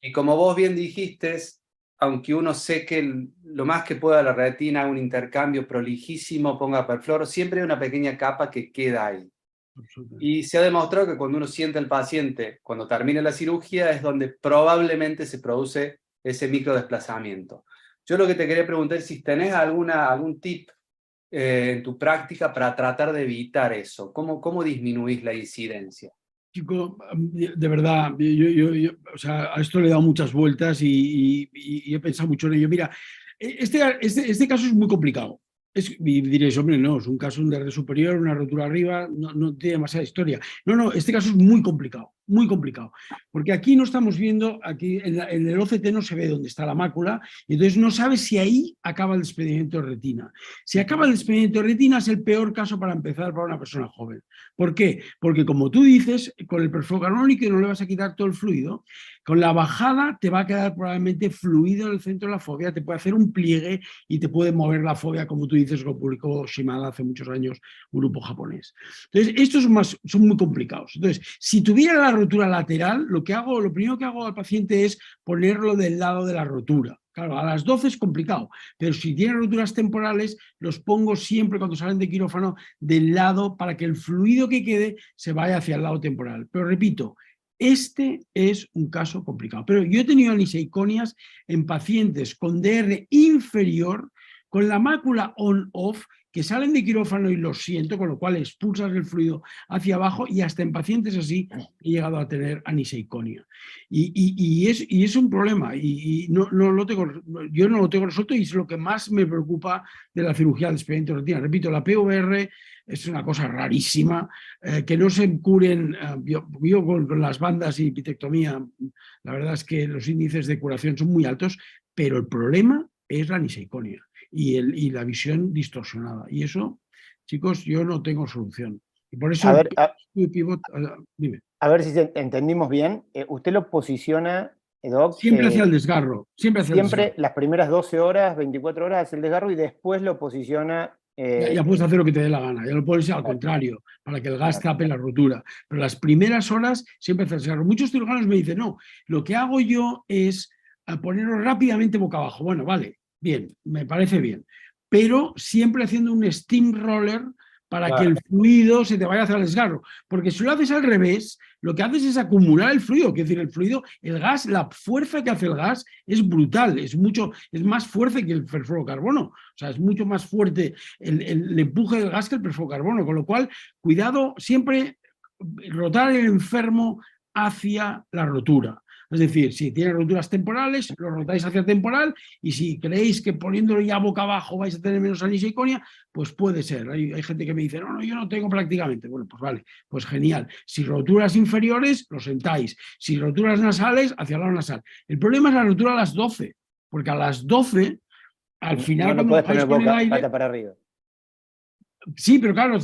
Y como vos bien dijiste, aunque uno seque lo más que pueda la retina, un intercambio prolijísimo, ponga perfluoro, siempre hay una pequeña capa que queda ahí. Y se ha demostrado que cuando uno siente al paciente, cuando termina la cirugía, es donde probablemente se produce ese microdesplazamiento. Yo lo que te quería preguntar es si tenés algún tip en tu práctica para tratar de evitar eso. ¿Cómo disminuís la incidencia? Chico, de verdad, o sea, a esto le he dado muchas vueltas y he pensado mucho en ello. Mira, este caso es muy complicado. Y diréis, hombre, no, es un caso de red superior, una rotura arriba, no tiene demasiada historia. No, este caso es muy complicado, porque aquí no estamos viendo, aquí en el OCT no se ve dónde está la mácula, y entonces no sabes si ahí acaba el desprendimiento de retina. Si acaba el desprendimiento de retina es el peor caso para empezar para una persona joven. ¿Por qué? Porque como tú dices, con el perfluoro canónico no le vas a quitar todo el fluido, con la bajada te va a quedar probablemente fluido en el centro de la fobia, te puede hacer un pliegue y te puede mover la fobia, como tú dices, lo publicó Shimada hace muchos años, un grupo japonés. Entonces, estos son muy complicados. Entonces, si tuviera la rotura lateral, lo primero que hago al paciente es ponerlo del lado de la rotura. Claro, a las 12 es complicado, pero si tiene roturas temporales, los pongo siempre cuando salen de quirófano del lado para que el fluido que quede se vaya hacia el lado temporal. Pero repito, este es un caso complicado. Pero yo he tenido aniseiconias en pacientes con DR inferior, con la mácula on-off, que salen de quirófano y los siento, con lo cual expulsas el fluido hacia abajo, y hasta en pacientes así he llegado a tener aniseiconia. Y es un problema, y no lo tengo, yo no lo tengo resuelto, y es lo que más me preocupa de la cirugía de expediente de retina. Repito, la PVR es una cosa rarísima, que no se curen. Yo con las bandas y pitectomía, la verdad es que los índices de curación son muy altos, pero el problema es la aniseiconia y la visión distorsionada. Y eso, chicos, yo no tengo solución. Y por eso dime. A ver si entendimos bien. Usted lo posiciona, Doc. Siempre hacia el desgarro. Siempre las primeras 12 horas, 24 horas hacia el desgarro, y después lo posiciona. Ya puedes hacer lo que te dé la gana, ya lo puedes hacer al contrario, para que el gas tape la rotura. Pero las primeras horas siempre hacia el desgarro. Muchos cirujanos me dicen, no, lo que hago yo es ponerlo rápidamente boca abajo. Bueno, vale, bien, me parece bien. Pero siempre haciendo un steamroller para que el fluido se te vaya hacia el desgarro. Porque si lo haces al revés, lo que haces es acumular el fluido. Es decir, el fluido, el gas, la fuerza que hace el gas es brutal, es más fuerte que el perfluorocarbono. O sea, es mucho más fuerte el empuje del gas que el perfluorocarbono. Con lo cual, cuidado, siempre rotar el enfermo hacia la rotura. Es decir, si tiene roturas temporales, lo rotáis hacia temporal, y si creéis que poniéndolo ya boca abajo vais a tener menos aniseiconia, pues puede ser. Hay gente que me dice, no, yo no tengo prácticamente. Bueno, pues vale, pues genial. Si roturas inferiores, lo sentáis. Si roturas nasales, hacia el lado nasal. El problema es la rotura a las 12, porque a las 12, al final, no cuando puedes poner el aire, pata para arriba. Sí, pero claro,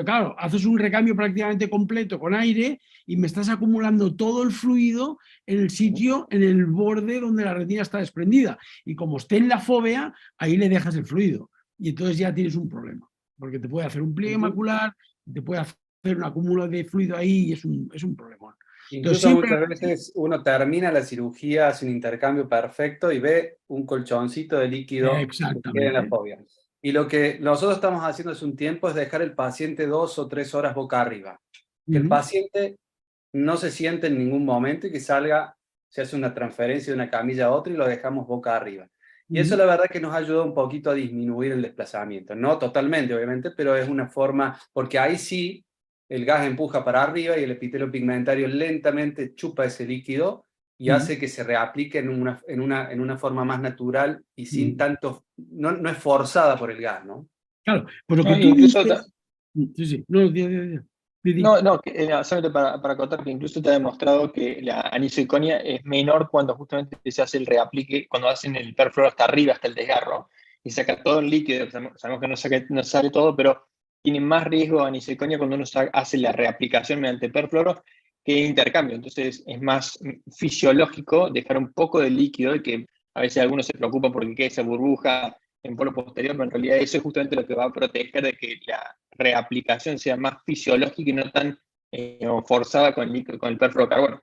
claro, haces un recambio prácticamente completo con aire y me estás acumulando todo el fluido en el sitio, en el borde donde la retina está desprendida. Y como esté en la fóvea, ahí le dejas el fluido. Y entonces ya tienes un problema, porque te puede hacer un pliegue macular, te puede hacer un acúmulo de fluido ahí, y es un problema. Incluso muchas veces uno termina la cirugía, hace un intercambio perfecto y ve un colchoncito de líquido en la fobia. Y lo que nosotros estamos haciendo hace un tiempo es dejar el paciente 2 o 3 horas boca arriba. Que el paciente no se siente en ningún momento y que salga, se hace una transferencia de una camilla a otra y lo dejamos boca arriba. Y eso la verdad que nos ayuda un poquito a disminuir el desplazamiento. No totalmente, obviamente, pero es una forma, porque ahí sí el gas empuja para arriba y el epitelio pigmentario lentamente chupa ese líquido y hace que se reaplique en una forma más natural y sin tanto, no es forzada por el gas, ¿no? Claro, por lo que tú dices... Sí. Solamente para acotar que incluso te ha demostrado que la aniseiconia es menor cuando justamente se hace el reaplique, cuando hacen el perfluoro hasta arriba, hasta el desgarro, y saca todo el líquido. Sabemos que no sale todo, pero tiene más riesgo de aniseiconia cuando uno hace la reaplicación mediante perfluoro que intercambio. Entonces es más fisiológico dejar un poco de líquido, y que a veces algunos se preocupan porque queda esa burbuja en polo posterior, pero en realidad eso es justamente lo que va a proteger de que la reaplicación sea más fisiológica y no tan forzada con el perfluorocarbono.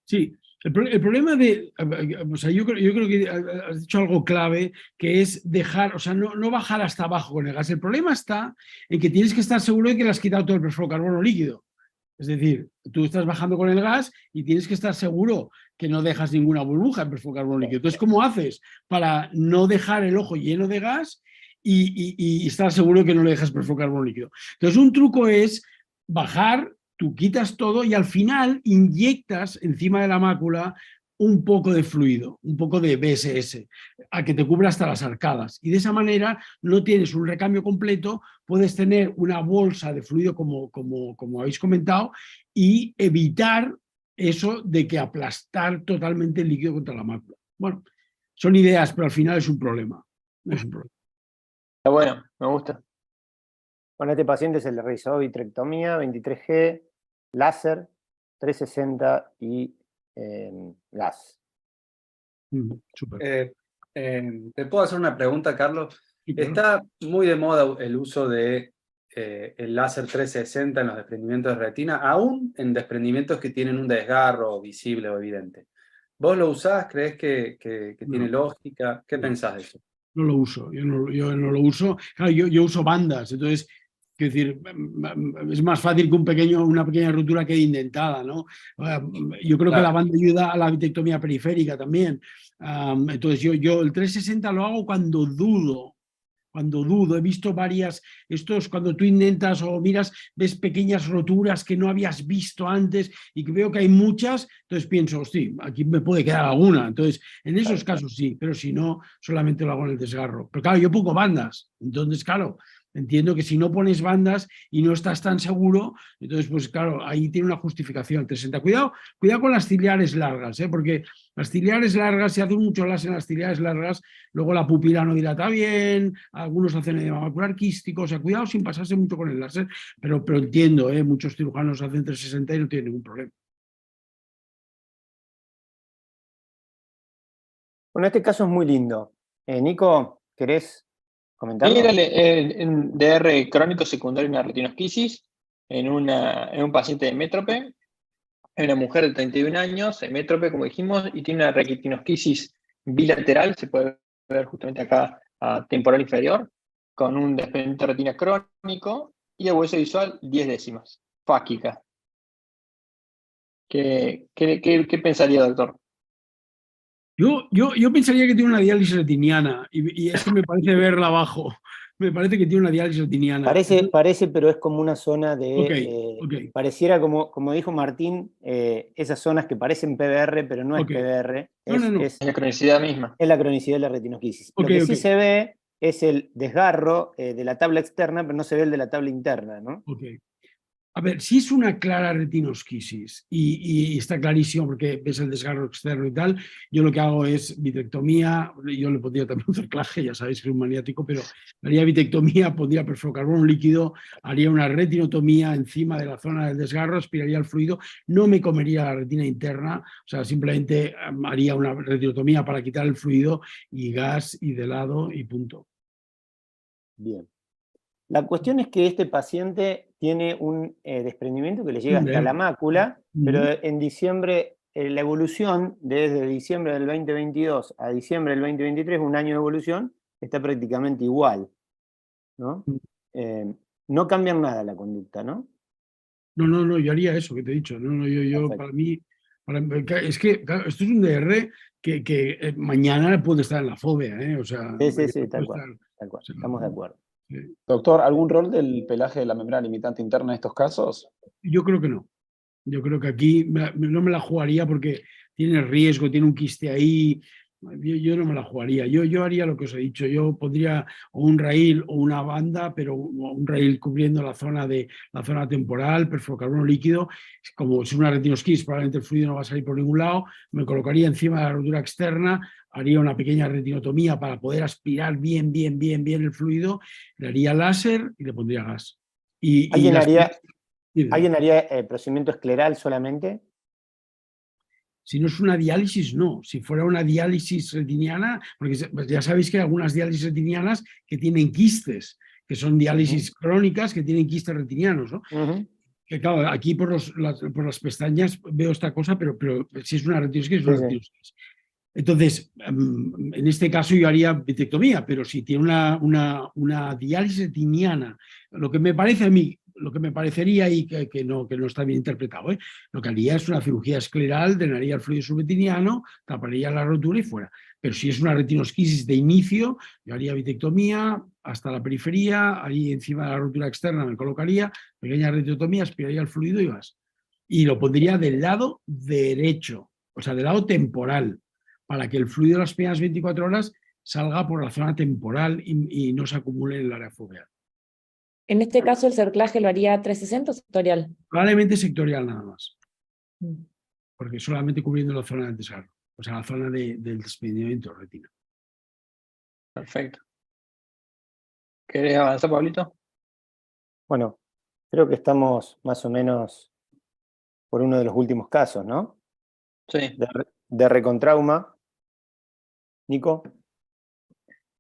Sí, el problema o sea, yo creo que has dicho algo clave, que es dejar, o sea, no bajar hasta abajo con el gas. El problema está en que tienes que estar seguro de que le has quitado todo el perfluorocarbono líquido. Es decir, tú estás bajando con el gas y tienes que estar seguro que no dejas ninguna burbuja en perfluorocarbono líquido. Entonces, ¿cómo haces para no dejar el ojo lleno de gas y estar seguro que no le dejas perfluorocarbono líquido? Entonces, un truco es bajar, tú quitas todo y al final inyectas encima de la mácula un poco de fluido, un poco de BSS, a que te cubra hasta las arcadas. Y de esa manera no tienes un recambio completo, puedes tener una bolsa de fluido como habéis comentado, y evitar eso de que aplastar totalmente el líquido contra la mácula. Bueno, son ideas, pero al final es un problema. Es un problema. Está bueno, me gusta. Bueno, a este paciente se le realizó vitrectomía, 23G, láser, 360 y gas. Te puedo hacer una pregunta, Carlos. Está muy de moda el uso de el láser 360 en los desprendimientos de retina, aún en desprendimientos que tienen un desgarro visible o evidente. ¿Vos lo usás? ¿Crees que tiene lógica? ¿Qué pensás de eso? No lo uso, yo no lo uso. Claro, yo uso bandas, entonces, quiero decir, es más fácil que una pequeña rotura quede indentada, ¿no? Yo creo que la banda ayuda a la vitrectomía periférica también. Entonces, yo el 360 lo hago cuando dudo cuando dudo, he visto varias, cuando tú intentas o miras, ves pequeñas roturas que no habías visto antes y que veo que hay muchas, entonces pienso, hostia, aquí me puede quedar alguna. Entonces, en esos casos sí, pero si no, solamente lo hago en el desgarro. Pero claro, yo pongo bandas, entonces claro, entiendo que si no pones bandas y no estás tan seguro, entonces pues claro, ahí tiene una justificación. 360. Cuidado con las ciliares largas, porque las ciliares largas, si hacen mucho láser en las ciliares largas, luego la pupila no dilata bien, algunos hacen edema macular quístico, o sea, cuidado sin pasarse mucho con el láser, pero entiendo, muchos cirujanos hacen 360 y no tienen ningún problema. Bueno, este caso es muy lindo. Nico, ¿querés comentarlo? Sí, dale, en DR crónico secundario en una retinosquisis en un paciente de métrope. Hay una mujer de 31 años, métrope, como dijimos, y tiene una retinosquisis bilateral, se puede ver justamente acá a temporal inferior, con un desprendimiento de retina crónico y el hueso visual 10 décimas, fáquica. ¿Qué pensaría, doctor? Yo pensaría que tiene una diálisis retiniana y es que me parece verla abajo. Me parece que tiene una diálisis retiniana. Parece, pero es como una zona de... Ok. Pareciera, como dijo Martín, esas zonas que parecen PBR, pero no es Ok. PBR. No. Es la cronicidad misma. Es la cronicidad de la retinosquisis. Ok, Lo que ok. sí se ve es el desgarro de la tabla externa, pero no se ve el de la tabla interna, ¿no? Ok. A ver, si es una clara retinosquisis y está clarísimo porque ves el desgarro externo y tal, yo lo que hago es vitrectomía, yo le pondría también un cerclaje, ya sabéis que soy un maniático, pero haría vitrectomía, pondría perfluorocarbono líquido, haría una retinotomía encima de la zona del desgarro, aspiraría el fluido, no me comería la retina interna, o sea, simplemente haría una retinotomía para quitar el fluido y gas y de lado y punto. Bien. La cuestión es que este paciente tiene un desprendimiento que le llega hasta la mácula, pero en diciembre, la evolución desde diciembre del 2022 a diciembre del 2023, un año de evolución, está prácticamente igual, ¿no? No cambian nada la conducta, ¿no? No, yo haría eso que te he dicho. Yo para mí, es que claro, esto es un DR que mañana puede estar en la fobia, o sea, Sí, tal cual, o sea, estamos de acuerdo. sí. Doctor, ¿algún rol del pelaje de la membrana limitante interna en estos casos? Yo creo que no. Yo creo que aquí no me la jugaría porque tiene riesgo, tiene un quiste ahí. Yo no me la jugaría. Yo haría lo que os he dicho. Yo pondría o un raíl o una banda, pero un raíl cubriendo la zona temporal, perfluorocarbono líquido. Como es una retinosquisis, probablemente el fluido no va a salir por ningún lado. Me colocaría encima de la rotura externa, haría una pequeña retinotomía para poder aspirar bien el fluido, le haría láser y le pondría gas. ¿Alguien haría procedimiento escleral solamente? Si no es una diálisis, no. Si fuera una diálisis retiniana, porque ya sabéis que hay algunas diálisis retinianas que tienen quistes, que son diálisis crónicas que tienen quistes retinianos, ¿no? Que claro, aquí por las pestañas veo esta cosa, pero si es una retinosquisis, es una retinosquisis. Entonces, en este caso yo haría vitrectomía, pero si tiene una diálisis retiniana, lo que me parece a mí, lo que me parecería y que no está bien interpretado, lo que haría es una cirugía escleral, drenaría el fluido subretiniano, taparía la rotura y fuera. Pero si es una retinosquisis de inicio, yo haría vitrectomía hasta la periferia, ahí encima de la rotura externa me colocaría, pequeña retinotomía, aspiraría el fluido y vas. Y lo pondría del lado derecho, o sea, del lado temporal, para que el fluido de las primeras 24 horas salga por la zona temporal y no se acumule en el área foveal. En este caso, ¿el cerclaje lo haría 360 o sectorial? Probablemente sectorial nada más, porque solamente cubriendo la zona del desgarro, o sea, la zona del desprendimiento de retina. Perfecto. ¿Querés avanzar, Pablito? Bueno, creo que estamos más o menos por uno de los últimos casos, ¿no? Sí. De recontrauma. Nico.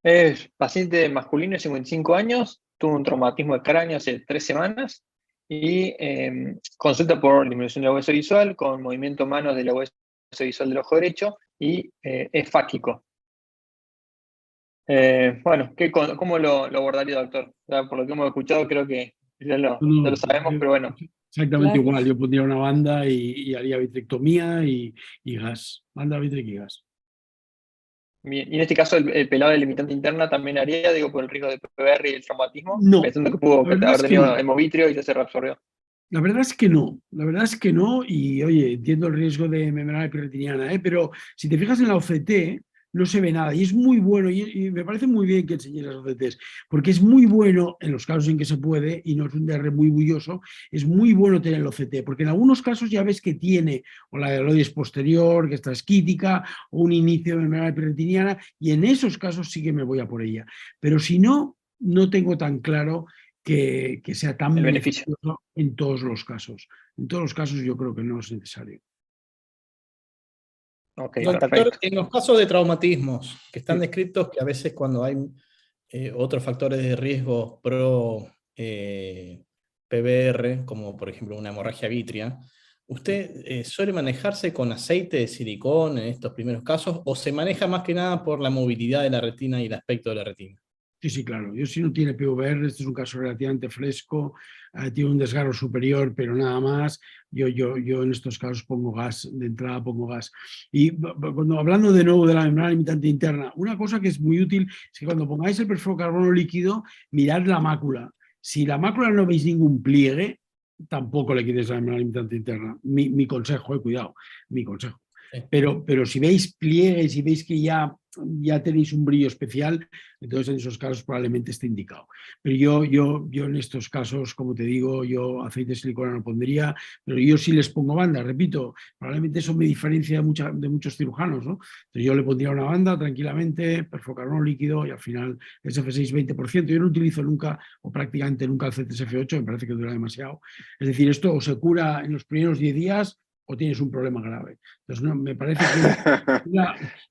Es paciente masculino de 55 años, tuvo un traumatismo de cráneo hace 3 semanas y consulta por disminución del hueso visual con movimiento manos del hueso visual del ojo derecho y es fáquico. Bueno, ¿cómo lo abordaría, doctor? Ya, por lo que hemos escuchado, creo que ya lo sabemos, pero bueno. Exactamente igual, yo pondría una banda y haría vitrectomía y gas, banda, vitrec y gas. Bien. Y en este caso, el pelado de limitante interna también haría, digo, por el riesgo de PPR y el traumatismo, No, pensando que pudo la verdad haber es que tenido no. hemovitrio y ya se reabsorbió. La verdad es que no, la verdad es que no, y oye, entiendo el riesgo de membrana hiperretiniana, pero si te fijas en la OCT, no se ve nada, y es muy bueno, y me parece muy bien que enseñes las OCTs, porque es muy bueno, en los casos en que se puede, y no es un DR muy bulloso, es muy bueno tener el OCT, porque en algunos casos ya ves que tiene o la heloides posterior, que está esquítica, o un inicio de membrana hiperretiniana, y en esos casos sí que me voy a por ella, pero si no, no tengo tan claro que sea tan El beneficio. beneficioso en todos los casos. En todos los casos yo creo que no es necesario. Ok, Doctor, perfecto. en los casos de traumatismos que están Sí. descritos, que a veces cuando hay otros factores de riesgo pro PBR, como por ejemplo una hemorragia vítrea, ¿usted suele manejarse con aceite de silicón en estos primeros casos o se maneja más que nada por la movilidad de la retina y el aspecto de la retina? Sí, sí, claro. Yo si no tiene PVR, este es un caso relativamente fresco, tiene un desgarro superior, pero nada más. Yo en estos casos pongo gas, de entrada pongo gas. Y cuando hablando de nuevo de la membrana limitante interna, una cosa que es muy útil es que cuando pongáis el perfluorocarbono líquido, mirad la mácula. Si la mácula no veis ningún pliegue, tampoco le quites la membrana limitante interna. Mi consejo, cuidado, mi consejo. Sí. Pero si veis pliegues y veis que ya tenéis un brillo especial, entonces en esos casos probablemente esté indicado. Pero yo en estos casos, como te digo, yo aceite de silicona no pondría, pero yo sí les pongo banda, repito, probablemente eso me diferencia de muchos cirujanos, ¿no? Entonces yo le pondría una banda tranquilamente, perfluorocarbono líquido y al final SF6 20%. Yo no utilizo nunca o prácticamente nunca el CTSF8, me parece que dura demasiado. Es decir, esto o se cura en los primeros 10 días o tienes un problema grave. Entonces, no, me parece que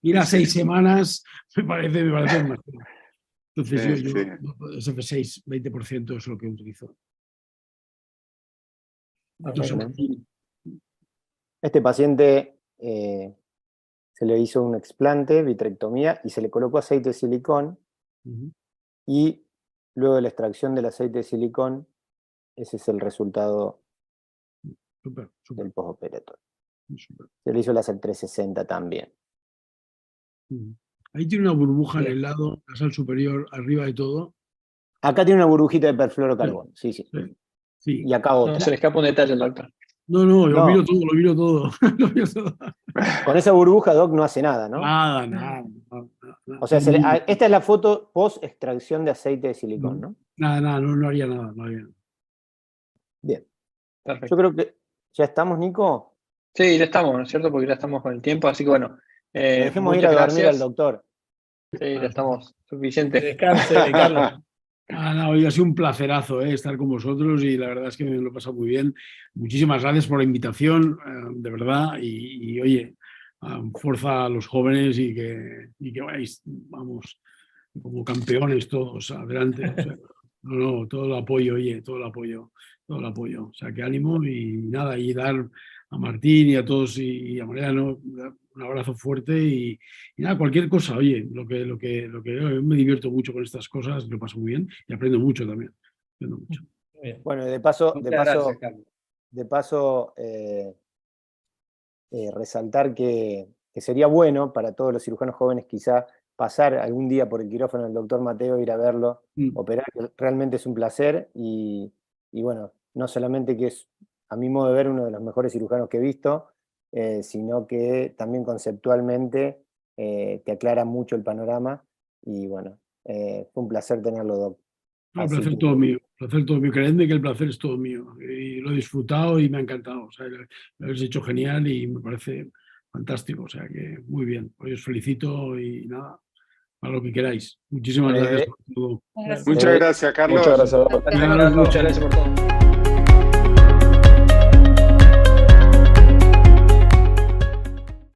ir a 6 semanas me parece demasiado. Entonces, yo SF6, 20% es lo que utilizo. No sé, Bueno. Este paciente se le hizo un explante, vitrectomía, y se le colocó aceite de silicón, y luego de la extracción del aceite de silicón, ese es el resultado del postoperatorio. Se le hizo la SAC 360 también. Ahí tiene una burbuja en el lado, la sal superior, arriba de todo. Acá tiene una burbujita de perfluorocarbono, sí. Sí. Y acá otra. No, se le escapa un detalle al doctor. No, lo miro todo, lo miro todo. Con esa burbuja, Doc, no hace nada, ¿no? Nada. O sea, esta es la foto post extracción de aceite de silicón, ¿no? Nada, no haría nada, no haría nada. Bien. Perfecto. Yo creo que ya estamos, Nico. Sí, ya estamos, ¿no es cierto? Porque ya estamos con el tiempo, así que bueno. Dejemos ir a dormir al doctor. Sí, ya estamos suficiente. Que descanse, Carlos. Hoy ha sido un placerazo estar con vosotros y la verdad es que me lo he pasado muy bien. Muchísimas gracias por la invitación, de verdad. Y oye, fuerza a los jóvenes y que vais, vamos, como campeones todos, adelante. O sea, todo el apoyo, oye, todo el apoyo. O sea, que ánimo y nada, y dar a Martín y a todos y a Mariano un abrazo fuerte y nada, cualquier cosa, oye, lo que yo me divierto mucho con estas cosas, lo paso muy bien y aprendo mucho también. Bueno, de paso, Gracias, resaltar que sería bueno para todos los cirujanos jóvenes quizá pasar algún día por el quirófano del doctor Mateo, ir a verlo, operar, que realmente es un placer y bueno, no solamente que es, a mi modo de ver, uno de los mejores cirujanos que he visto, sino que también conceptualmente te aclara mucho el panorama y bueno, fue un placer tenerlo, Doc. El placer todo mío, creedme que el placer es todo mío y lo he disfrutado y me ha encantado, o sea, lo habéis hecho genial y me parece fantástico, o sea que muy bien, os felicito y nada, a lo que queráis. Muchísimas gracias por todo. Muchas gracias, Carlos. Muchas gracias. Muchas gracias por todo.